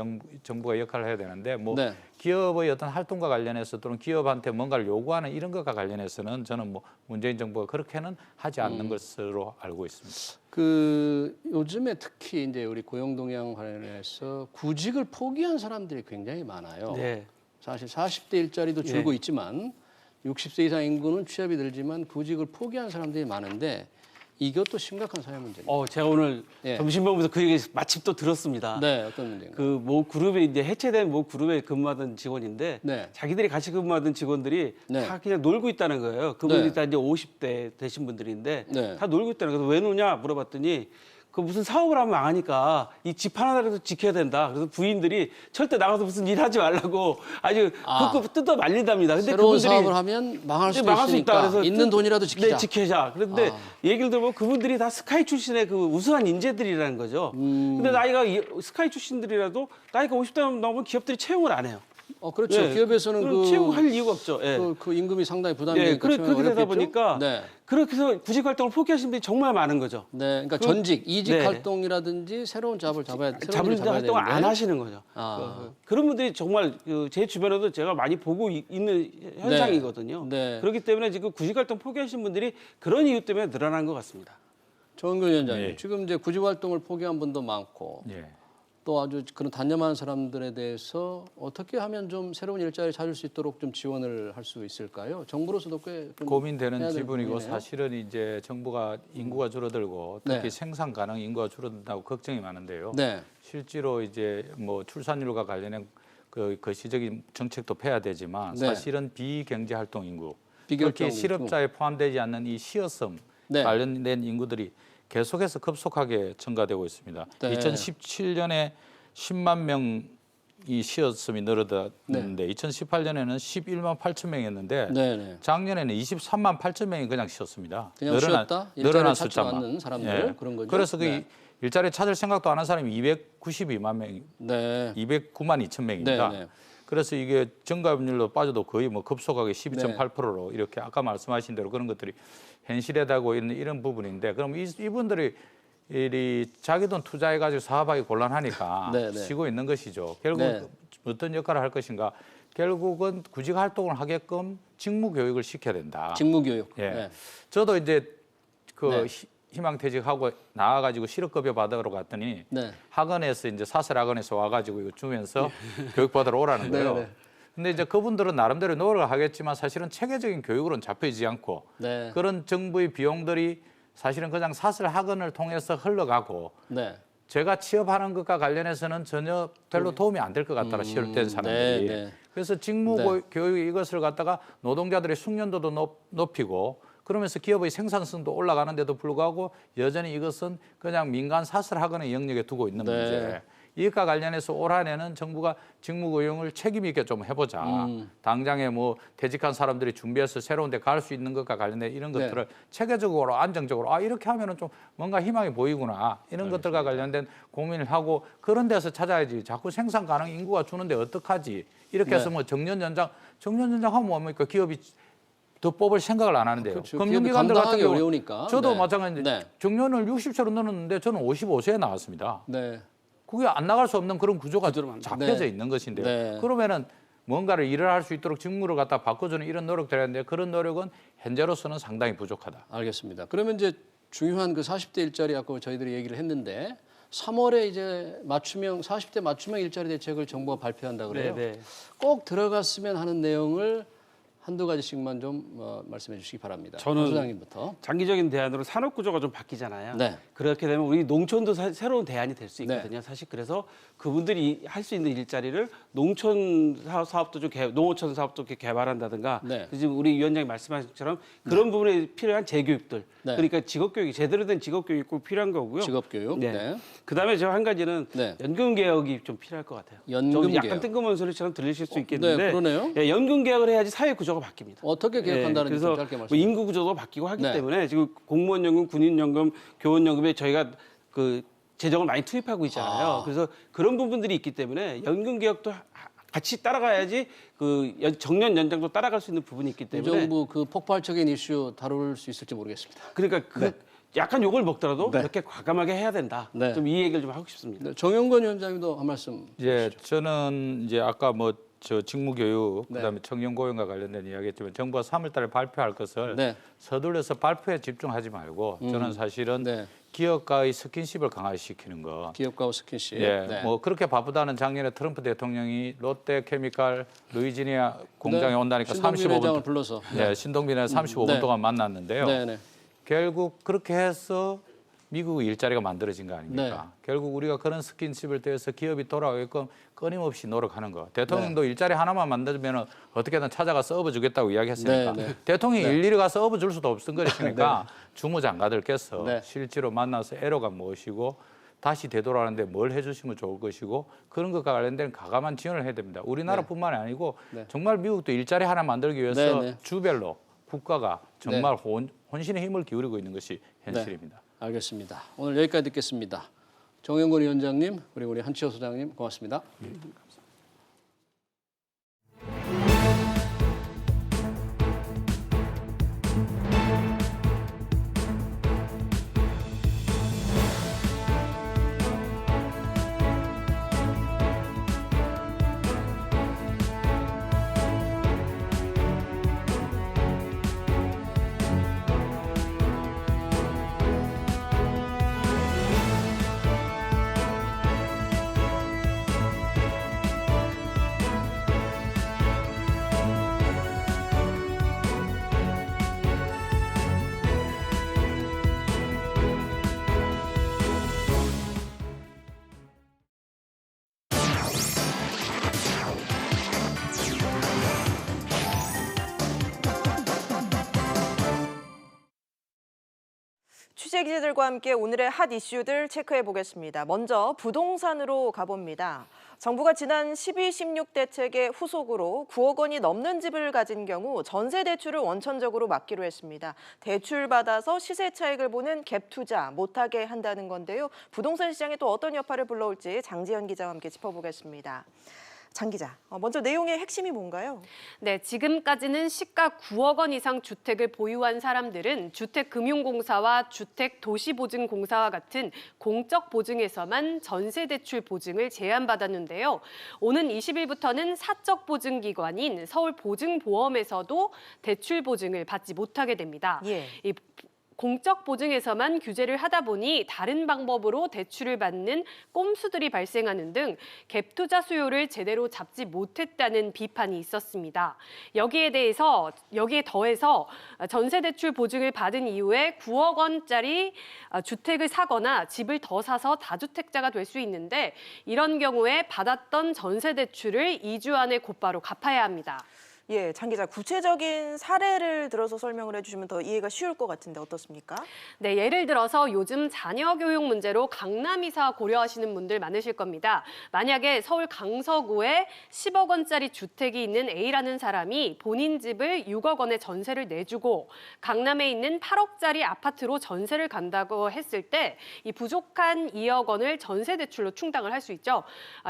정부가 역할을 해야 되는데 뭐 네. 기업의 어떤 활동과 관련해서 또는 기업한테 뭔가를 요구하는 이런 것과 관련해서는 저는 뭐 문재인 정부가 그렇게는 하지 않는 것으로 알고 있습니다. 그 요즘에 특히 이제 우리 고용 동향 관련해서 구직을 포기한 사람들이 굉장히 많아요. 네. 사실 40대 일자리도 줄고 있지만 60세 이상 인구는 취업이 늘지만 구직을 포기한 사람들이 많은데 이것도 심각한 사회 문제입니다. 제가 오늘 예. 점심 먹으면서 그 얘기 마침 또 들었습니다. 네, 어떤 문제인가요? 그 모 그룹에 이제 해체된 모 그룹에 근무하던 직원인데 네. 자기들이 같이 근무하던 직원들이 네. 다 그냥 놀고 있다는 거예요. 그분들이 네. 다 이제 50대 되신 분들인데 네. 다 놀고 있다는 거예요. 왜 노냐 물어봤더니 그 무슨 사업을 하면 망하니까 이 집 하나라도 지켜야 된다. 그래서 부인들이 절대 나가서 무슨 일하지 말라고 아주 끄끄 뜯어 말린답니다. 근데 새로운 그분들이 사업을 하면 망할 수도 망할 수 있다. 있으니까 그래서 있는 돈이라도 지키자. 네, 지키자. 그런데 얘기를 들어보면 그분들이 다 스카이 출신의 그 우수한 인재들이라는 거죠. 근데 나이가 스카이 출신들이라도 나이가 50대 넘으면 기업들이 채용을 안 해요. 그렇죠. 예. 기업에서는 그럼 채용할 이유가 없죠. 예. 그 임금이 상당히 부담이 예, 되니까 그렇게 되다 어렵겠죠? 보니까 네. 그렇게 해서 구직 활동을 포기하신 분들이 정말 많은 거죠. 네, 그러니까 전직, 이직 네. 활동이라든지 새로운 잡을 잡아야 잡을 활동을 안 되는데. 하시는 거죠. 그런 분들이 정말 제 주변에도 제가 많이 보고 있는 현상이거든요. 네. 그렇기 때문에 지금 구직 활동 포기하신 분들이 그런 이유 때문에 늘어난 것 같습니다. 정은근 위원장님, 네. 지금 이제 구직 활동을 포기한 분도 많고 예. 또 아주 그런 단념하는 사람들에 대해서 어떻게 하면 좀 새로운 일자리 찾을 수 있도록 좀 지원을 할 수 있을까요? 정부로서도 꽤 고민되는 해야 될 지분이고 부분이네요. 사실은 이제 정부가 인구가 줄어들고 특히 네. 생산 가능 인구가 줄어든다고 걱정이 많은데요. 네. 실제로 이제 뭐 출산율과 관련된 그 거시적인 정책도 펴야 되지만 네. 사실은 비경제 활동 인구, 비경제 특히 실업자에 포함되지 않는 이 시어섬 네. 관련된 인구들이 계속해서 급속하게 증가되고 있습니다. 네. 2017년에 10만 명이 시어섬이 늘어났는데 2018년에는 11만 8천 명이었는데 네. 작년에는 23만 8천 명이 그냥 쉬었습니다. 그냥 쉬었다? 늘어난 일자리를 찾지 숫자만. 않는 사람들 예. 그런 거죠? 그래서 그 네. 일자리 찾을 생각도 안 한 사람이 292만 명, 네. 209만 2천 명입니다. 네. 그래서 이게 증가율로 빠져도 거의 뭐 급속하게 12.8%로 이렇게 아까 말씀하신 대로 그런 것들이 현실에다고 있는 이런 부분인데 그럼 이분들이 자기 돈 투자해가지고 사업하기 곤란하니까 네. 쉬고 있는 것이죠. 결국 네. 어떤 역할을 할 것인가? 결국은 구직 활동을 하게끔 직무 교육을 시켜야 된다. 직무 교육. 예. 네. 저도 이제 그 네. 희망퇴직하고 나와가지고 실업급여 받으러 갔더니 네. 학원에서 이제 사설 학원에서 와가지고 이거 주면서 교육받으러 오라는 거예요. 네. 근데 이제 그분들은 나름대로 노력을 하겠지만 사실은 체계적인 교육으로는 잡혀지지 않고 네. 그런 정부의 비용들이 사실은 그냥 사설 학원을 통해서 흘러가고 네. 제가 취업하는 것과 관련해서는 전혀 별로 도움이 안 될 것 같더라 실업된 사람들이. 네. 그래서 직무 네. 교육 이것을 갖다가 노동자들의 숙련도도 높이고 그러면서 기업의 생산성도 올라가는데도 불구하고 여전히 이것은 그냥 민간 사설 학원의 영역에 두고 있는 네. 문제. 이것과 관련해서 올 한해는 정부가 직무 고용을 책임 있게 좀 해보자. 당장에 뭐 퇴직한 사람들이 준비해서 새로운 데 갈 수 있는 것과 관련된 이런 네. 것들을 체계적으로 안정적으로 이렇게 하면은 좀 뭔가 희망이 보이구나. 이런 것들과 관련된 고민을 하고 그런 데서 찾아야지. 자꾸 생산 가능 인구가 주는데 어떡하지? 이렇게 해서 네. 뭐 정년 연장 하면 뭡니까? 기업이 더 뽑을 생각을 안 하는데요. 그렇죠. 금융기관들 같은 감당하기 경우 어려우니까. 저도 네. 마찬가지인데 네. 정년을 60세로 넣었는데 저는 55세에 나왔습니다. 네. 그게 안 나갈 수 없는 그런 구조가 잡혀져 네. 있는 것인데요. 네. 그러면은 뭔가를 일을 할 수 있도록 직무를 갖다 바꿔주는 이런 노력들이 하는데 그런 노력은 현재로서는 상당히 부족하다. 알겠습니다. 그러면 이제 중요한 그 40대 일자리 아까 저희들이 얘기를 했는데 3월에 이제 40대 맞춤형 일자리 대책을 정부가 발표한다 그래요. 네. 꼭 들어갔으면 하는 내용을 한두 가지씩만 좀 말씀해 주시기 바랍니다. 저는 소장님부터. 장기적인 대안으로 산업 구조가 좀 바뀌잖아요. 네. 그렇게 되면 우리 농촌도 새로운 대안이 될 수 네. 있거든요. 사실 그래서 그분들이 할 수 있는 일자리를 농촌 사업도 좀 농어촌 사업도 이렇게 개발한다든가 네. 지금 우리 위원장이 말씀하신 것처럼 그런 부분에 필요한 재교육들 네. 그러니까 직업 교육이 제대로 된 직업 교육이 꼭 필요한 거고요. 직업 교육. 네. 네. 그다음에 저 한 가지는 네. 연금 개혁이 좀 필요할 것 같아요. 연금 좀 약간 개혁. 뜬금없는 소리처럼 들리실 수 있겠는데 네, 그러네요. 예, 연금 개혁을 해야지 사회 구조가 바뀝니다. 어떻게 개혁한다는지 좀 그래서 짧게 뭐 말씀해 인구 구조도 바뀌고 하기 네. 때문에 지금 공무원연금, 군인연금, 교원연금에 저희가 그 재정을 많이 투입하고 있잖아요. 그래서 그런 부분들이 있기 때문에 연금 개혁도 같이 따라가야지 그 정년 연장도 따라갈 수 있는 부분이 있기 이 때문에 정부 그 폭발적인 이슈 다룰 수 있을지 모르겠습니다. 그러니까 그 약간 욕을 먹더라도 네. 그렇게 과감하게 해야 된다. 네. 좀 이 얘기를 좀 하고 싶습니다. 네, 정영건 위원장님도 한 말씀. 예, 저는 이제 아까 뭐 저 직무 교육 네. 그다음에 청년 고용과 관련된 이야기했지만 정부가 3월달에 발표할 것을 네. 서둘러서 발표에 집중하지 말고 저는 사실은 네. 기업과의 스킨십을 강화시키는 거. 기업가와 스킨십. 예, 네. 뭐 그렇게 바쁘다는 작년에 트럼프 대통령이 롯데케미칼 루이지니아 공장에 네. 온다니까 신동빈 35분 회장을 불러서. 네, 신동빈에 35분 네. 동안 만났는데요. 네, 네. 결국 그렇게 해서 미국의 일자리가 만들어진 거 아닙니까? 네. 결국 우리가 그런 스킨십을 통해서 기업이 돌아오게끔 끊임없이 노력하는 거. 대통령도 일자리 하나만 만들면 어떻게든 찾아가서 업어주겠다고 이야기했으니까 네, 네. 대통령이 일일이 가서 업어줄 수도 없은 것이니까 주무장관들께서 네. 실제로 만나서 애로가 무엇이고 다시 되돌아가는데 뭘 해주시면 좋을 것이고 그런 것과 관련된 가감한 지원을 해야 됩니다. 우리나라뿐만이 아니고 네. 정말 미국도 일자리 하나 만들기 위해서 네, 네. 주별로 국가가 정말 혼신의 힘을 기울이고 있는 것이 현실입니다. 알겠습니다. 오늘 여기까지 듣겠습니다. 정영건 위원장님 그리고 우리 한치호 소장님 고맙습니다. 취재 기자들과 함께 오늘의 핫 이슈들 체크해 보겠습니다. 먼저 부동산으로 가봅니다. 정부가 지난 12.16 대책의 후속으로 9억 원이 넘는 집을 가진 경우 전세 대출을 원천적으로 막기로 했습니다. 대출 받아서 시세 차익을 보는 갭 투자 못하게 한다는 건데요. 부동산 시장에 또 어떤 여파를 불러올지 장지연 기자와 함께 짚어보겠습니다. 장 기자, 먼저 내용의 핵심이 뭔가요? 네, 지금까지는 시가 9억 원 이상 주택을 보유한 사람들은 주택금융공사와 주택도시보증공사와 같은 공적 보증에서만 전세대출 보증을 제한받았는데요. 오는 20일부터는 사적 보증기관인 서울보증보험에서도 대출 보증을 받지 못하게 됩니다. 예. 이 공적 보증에서만 규제를 하다 보니 다른 방법으로 대출을 받는 꼼수들이 발생하는 등 갭 투자 수요를 제대로 잡지 못했다는 비판이 있었습니다. 여기에 더해서 전세 대출 보증을 받은 이후에 9억 원짜리 주택을 사거나 집을 더 사서 다주택자가 될 수 있는데 이런 경우에 받았던 전세 대출을 2주 안에 곧바로 갚아야 합니다. 예, 장 기자, 구체적인 사례를 들어서 설명을 해주시면 더 이해가 쉬울 것 같은데 어떻습니까? 네, 예를 들어서 요즘 자녀 교육 문제로 강남 이사 고려하시는 분들 많으실 겁니다. 만약에 서울 강서구에 10억 원짜리 주택이 있는 A라는 사람이 본인 집을 6억 원에 전세를 내주고 강남에 있는 8억짜리 아파트로 전세를 간다고 했을 때 이 부족한 2억 원을 전세 대출로 충당을 할 수 있죠.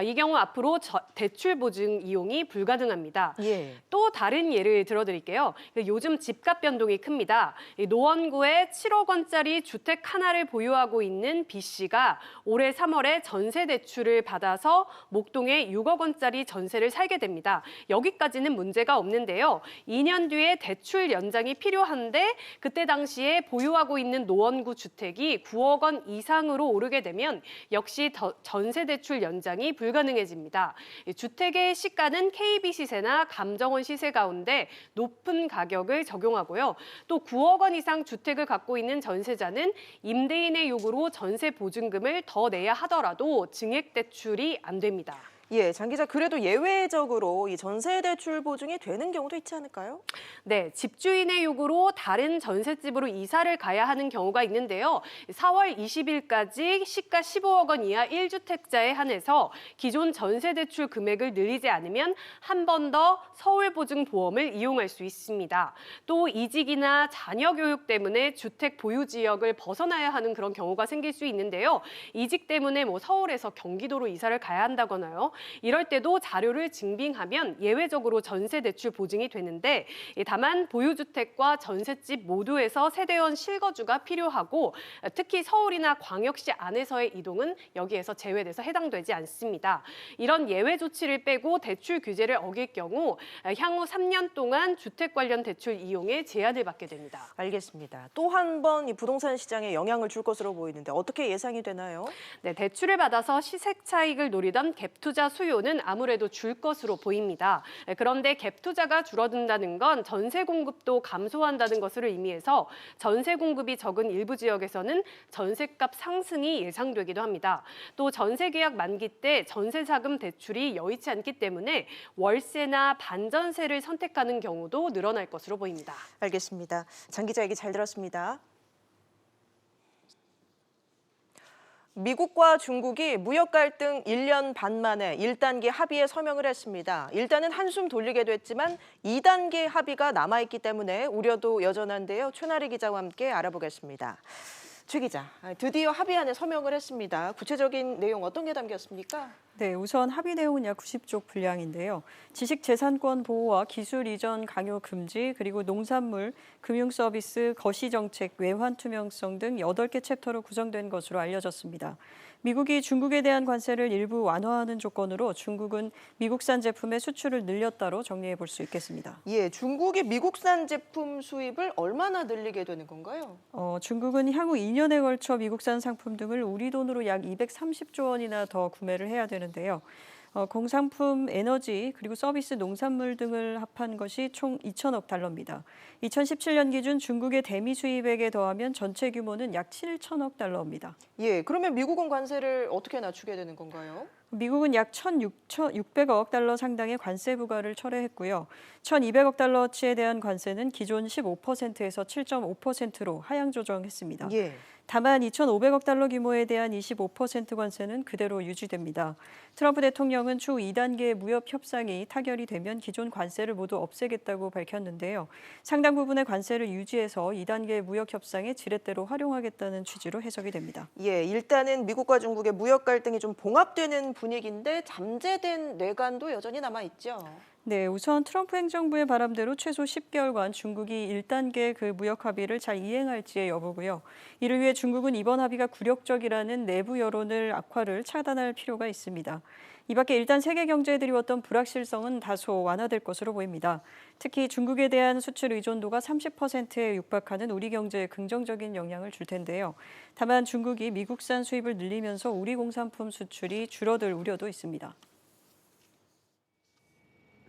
이 경우 앞으로 대출 보증 이용이 불가능합니다. 예. 또 다른 예를 들어드릴게요. 요즘 집값 변동이 큽니다. 노원구에 7억 원짜리 주택 하나를 보유하고 있는 B 씨가 올해 3월에 전세 대출을 받아서 목동에 6억 원짜리 전세를 살게 됩니다. 여기까지는 문제가 없는데요. 2년 뒤에 대출 연장이 필요한데 그때 당시에 보유하고 있는 노원구 주택이 9억 원 이상으로 오르게 되면 역시 전세 대출 연장이 불가능해집니다. 주택의 시가는 KB 시세나 감정원 시세 가운데 높은 가격을 적용하고요. 또 9억 원 이상 주택을 갖고 있는 전세자는 임대인의 요구로 전세 보증금을 더 내야 하더라도 증액 대출이 안 됩니다. 예, 장 기자, 그래도 예외적으로 이 전세 대출 보증이 되는 경우도 있지 않을까요? 네, 집주인의 요구로 다른 전셋집으로 이사를 가야 하는 경우가 있는데요. 4월 20일까지 시가 15억 원 이하 1주택자에 한해서 기존 전세 대출 금액을 늘리지 않으면 한 번 더 서울보증보험을 이용할 수 있습니다. 또 이직이나 자녀 교육 때문에 주택 보유 지역을 벗어나야 하는 그런 경우가 생길 수 있는데요. 이직 때문에 서울에서 경기도로 이사를 가야 한다거나요. 이럴 때도 자료를 증빙하면 예외적으로 전세 대출 보증이 되는데 다만 보유주택과 전셋집 모두에서 세대원 실거주가 필요하고 특히 서울이나 광역시 안에서의 이동은 여기에서 제외돼서 해당되지 않습니다. 이런 예외 조치를 빼고 대출 규제를 어길 경우 향후 3년 동안 주택 관련 대출 이용에 제한을 받게 됩니다. 알겠습니다. 또 한 번 이 부동산 시장에 영향을 줄 것으로 보이는데 어떻게 예상이 되나요? 네, 대출을 받아서 시세 차익을 노리던 갭 투자 수요는 아무래도 줄 것으로 보입니다. 그런데 갭 투자가 줄어든다는 건 전세 공급도 감소한다는 것을 의미해서 전세 공급이 적은 일부 지역에서는 전세값 상승이 예상되기도 합니다. 또 전세 계약 만기 때 전세 자금 대출이 여의치 않기 때문에 월세나 반전세를 선택하는 경우도 늘어날 것으로 보입니다. 알겠습니다. 장 기자 얘기 잘 들었습니다. 미국과 중국이 무역 갈등 1년 반 만에 1단계 합의에 서명을 했습니다. 일단은 한숨 돌리게 됐지만 2단계 합의가 남아있기 때문에 우려도 여전한데요. 최나리 기자와 함께 알아보겠습니다. 최 기자, 드디어 합의안에 서명을 했습니다. 구체적인 내용 어떤 게 담겼습니까? 네, 우선 합의 내용은 약 90쪽 분량인데요. 지식재산권 보호와 기술 이전 강요 금지, 그리고 농산물, 금융서비스, 거시정책, 외환 투명성 등 8개 챕터로 구성된 것으로 알려졌습니다. 미국이 중국에 대한 관세를 일부 완화하는 조건으로 중국은 미국산 제품의 수출을 늘렸다로 정리해 볼 수 있겠습니다. 예, 중국이 미국산 제품 수입을 얼마나 늘리게 되는 건가요? 중국은 향후 2년에 걸쳐 미국산 상품 등을 우리 돈으로 약 230조 원이나 더 구매를 해야 되는데요. 공산품, 에너지, 그리고 서비스, 농산물 등을 합한 것이 총 2천억 달러입니다. 2017년 기준 중국의 대미 수입액에 더하면 전체 규모는 약 7천억 달러입니다. 예, 그러면 미국은 관세를 어떻게 낮추게 되는 건가요? 미국은 약 1,600억 달러 상당의 관세 부과를 철회했고요. 1,200억 달러치에 대한 관세는 기존 15%에서 7.5%로 하향 조정했습니다. 예. 다만 2,500억 달러 규모에 대한 25% 관세는 그대로 유지됩니다. 트럼프 대통령은 추후 2단계 무역 협상이 타결이 되면 기존 관세를 모두 없애겠다고 밝혔는데요. 상당 부분의 관세를 유지해서 2단계 무역 협상에 지렛대로 활용하겠다는 취지로 해석이 됩니다. 예, 일단은 미국과 중국의 무역 갈등이 좀 봉합되는 분위기인데 잠재된 뇌관도 여전히 남아 있죠. 네, 우선 트럼프 행정부의 바람대로 최소 10개월간 중국이 1단계 그 무역 합의를 잘 이행할지의 여부고요. 이를 위해 중국은 이번 합의가 굴욕적이라는 내부 여론을 악화를 차단할 필요가 있습니다. 이 밖에 일단 세계 경제에 드리웠던 불확실성은 다소 완화될 것으로 보입니다. 특히 중국에 대한 수출 의존도가 30%에 육박하는 우리 경제에 긍정적인 영향을 줄 텐데요. 다만 중국이 미국산 수입을 늘리면서 우리 공산품 수출이 줄어들 우려도 있습니다.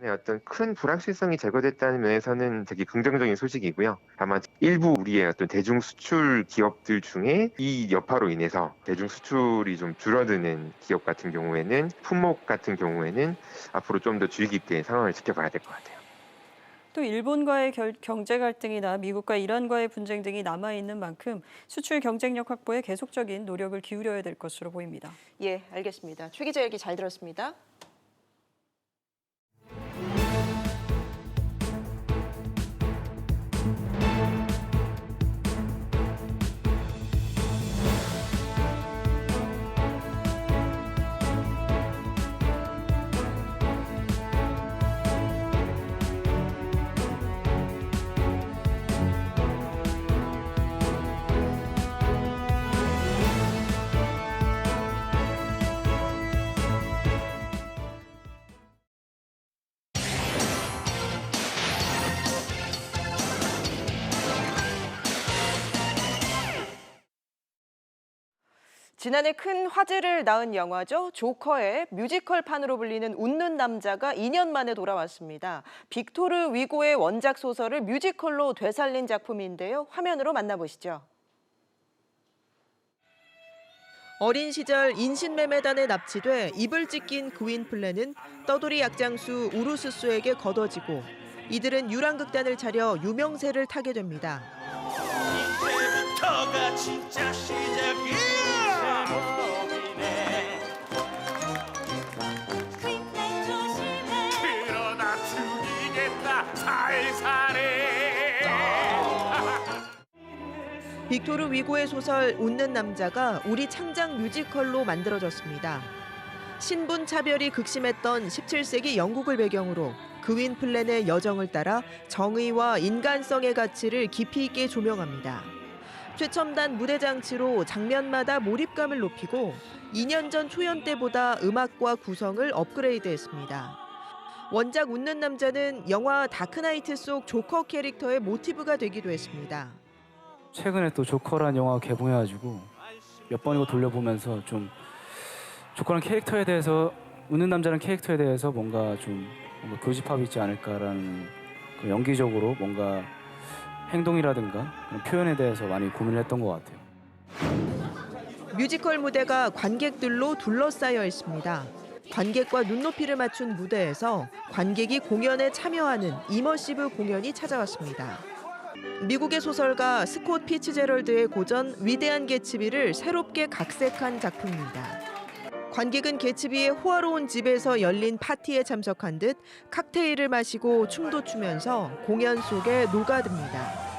어떤 큰 불확실성이 제거됐다는 면에서는 되게 긍정적인 소식이고요. 다만 일부 우리의 어떤 대중 수출 기업들 중에 이 여파로 인해서 대중 수출이 좀 줄어드는 기업 같은 경우에는 품목 같은 경우에는 앞으로 좀 더 주의 깊게 상황을 지켜봐야 될 것 같아요. 또 일본과의 경제 갈등이나 미국과 이란과의 분쟁 등이 남아있는 만큼 수출 경쟁력 확보에 계속적인 노력을 기울여야 될 것으로 보입니다. 예, 알겠습니다. 최 기자 얘기 잘 들었습니다. 지난해 큰 화제를 낳은 영화죠. 조커의 뮤지컬판으로 불리는 웃는 남자가 2년 만에 돌아왔습니다. 빅토르 위고의 원작 소설을 뮤지컬로 되살린 작품인데요. 화면으로 만나보시죠. 어린 시절 인신매매단에 납치돼 입을 찢긴 그윈플랜은 떠돌이 약장수 우르스스에게 거둬지고 이들은 유랑극단을 차려 유명세를 타게 됩니다. 이제부터가 진짜 시작이야. 그러다 죽이겠다 살살해. 빅토르 위고의 소설 웃는 남자가 우리 창작 뮤지컬로 만들어졌습니다. 신분 차별이 극심했던 17세기 영국을 배경으로 그윈플랜의 여정을 따라 정의와 인간성의 가치를 깊이 있게 조명합니다. 최첨단 무대 장치로 장면마다 몰입감을 높이고 2년 전 초연 때보다 음악과 구성을 업그레이드했습니다. 원작 웃는 남자는 영화 다크나이트 속 조커 캐릭터의 모티브가 되기도 했습니다. 최근에 또 조커라는 영화가 개봉해가지고 몇 번이고 돌려보면서 좀 조커라는 캐릭터에 대해서 웃는 남자라는 캐릭터에 대해서 뭔가 교집합이 있지 않을까라는 연기적으로 뭔가 행동이라든가 그런 표현에 대해서 많이 고민을 했던 것 같아요. 뮤지컬 무대가 관객들로 둘러싸여 있습니다. 관객과 눈높이를 맞춘 무대에서 관객이 공연에 참여하는 이머시브 공연이 찾아왔습니다. 미국의 소설가 스콧 피츠제럴드의 고전 위대한 개츠비를 새롭게 각색한 작품입니다. 관객은 개츠비의 호화로운 집에서 열린 파티에 참석한 듯 칵테일을 마시고 춤도 추면서 공연 속에 녹아듭니다.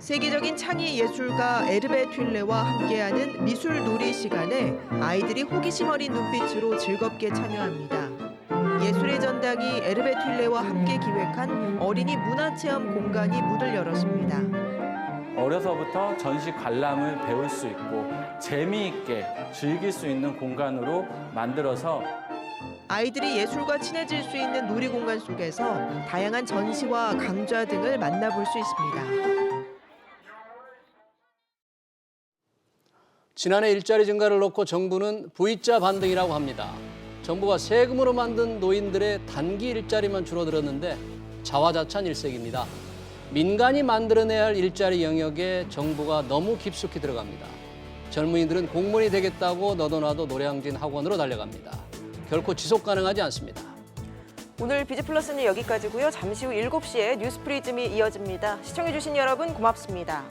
세계적인 창의 예술가 에르베 튠레와 함께하는 미술 놀이 시간에 아이들이 호기심 어린 눈빛으로 즐겁게 참여합니다. 예술의 전당이 에르베 튠레와 함께 기획한 어린이 문화체험 공간이 문을 열었습니다. 어려서부터 전시 관람을 배울 수 있고 재미있게 즐길 수 있는 공간으로 만들어서 아이들이 예술과 친해질 수 있는 놀이 공간 속에서 다양한 전시와 강좌 등을 만나볼 수 있습니다. 지난해 일자리 증가를 놓고 정부는 V자 반등이라고 합니다. 정부가 세금으로 만든 노인들의 단기 일자리만 줄어들었는데 자화자찬 일색입니다. 민간이 만들어내야 할 일자리 영역에 정부가 너무 깊숙이 들어갑니다. 젊은이들은 공무원이 되겠다고 너도나도 노량진 학원으로 달려갑니다. 결코 지속 가능하지 않습니다. 오늘 비즈플러스는 여기까지고요. 잠시 후 7시에 뉴스 프리즘이 이어집니다. 시청해주신 여러분 고맙습니다.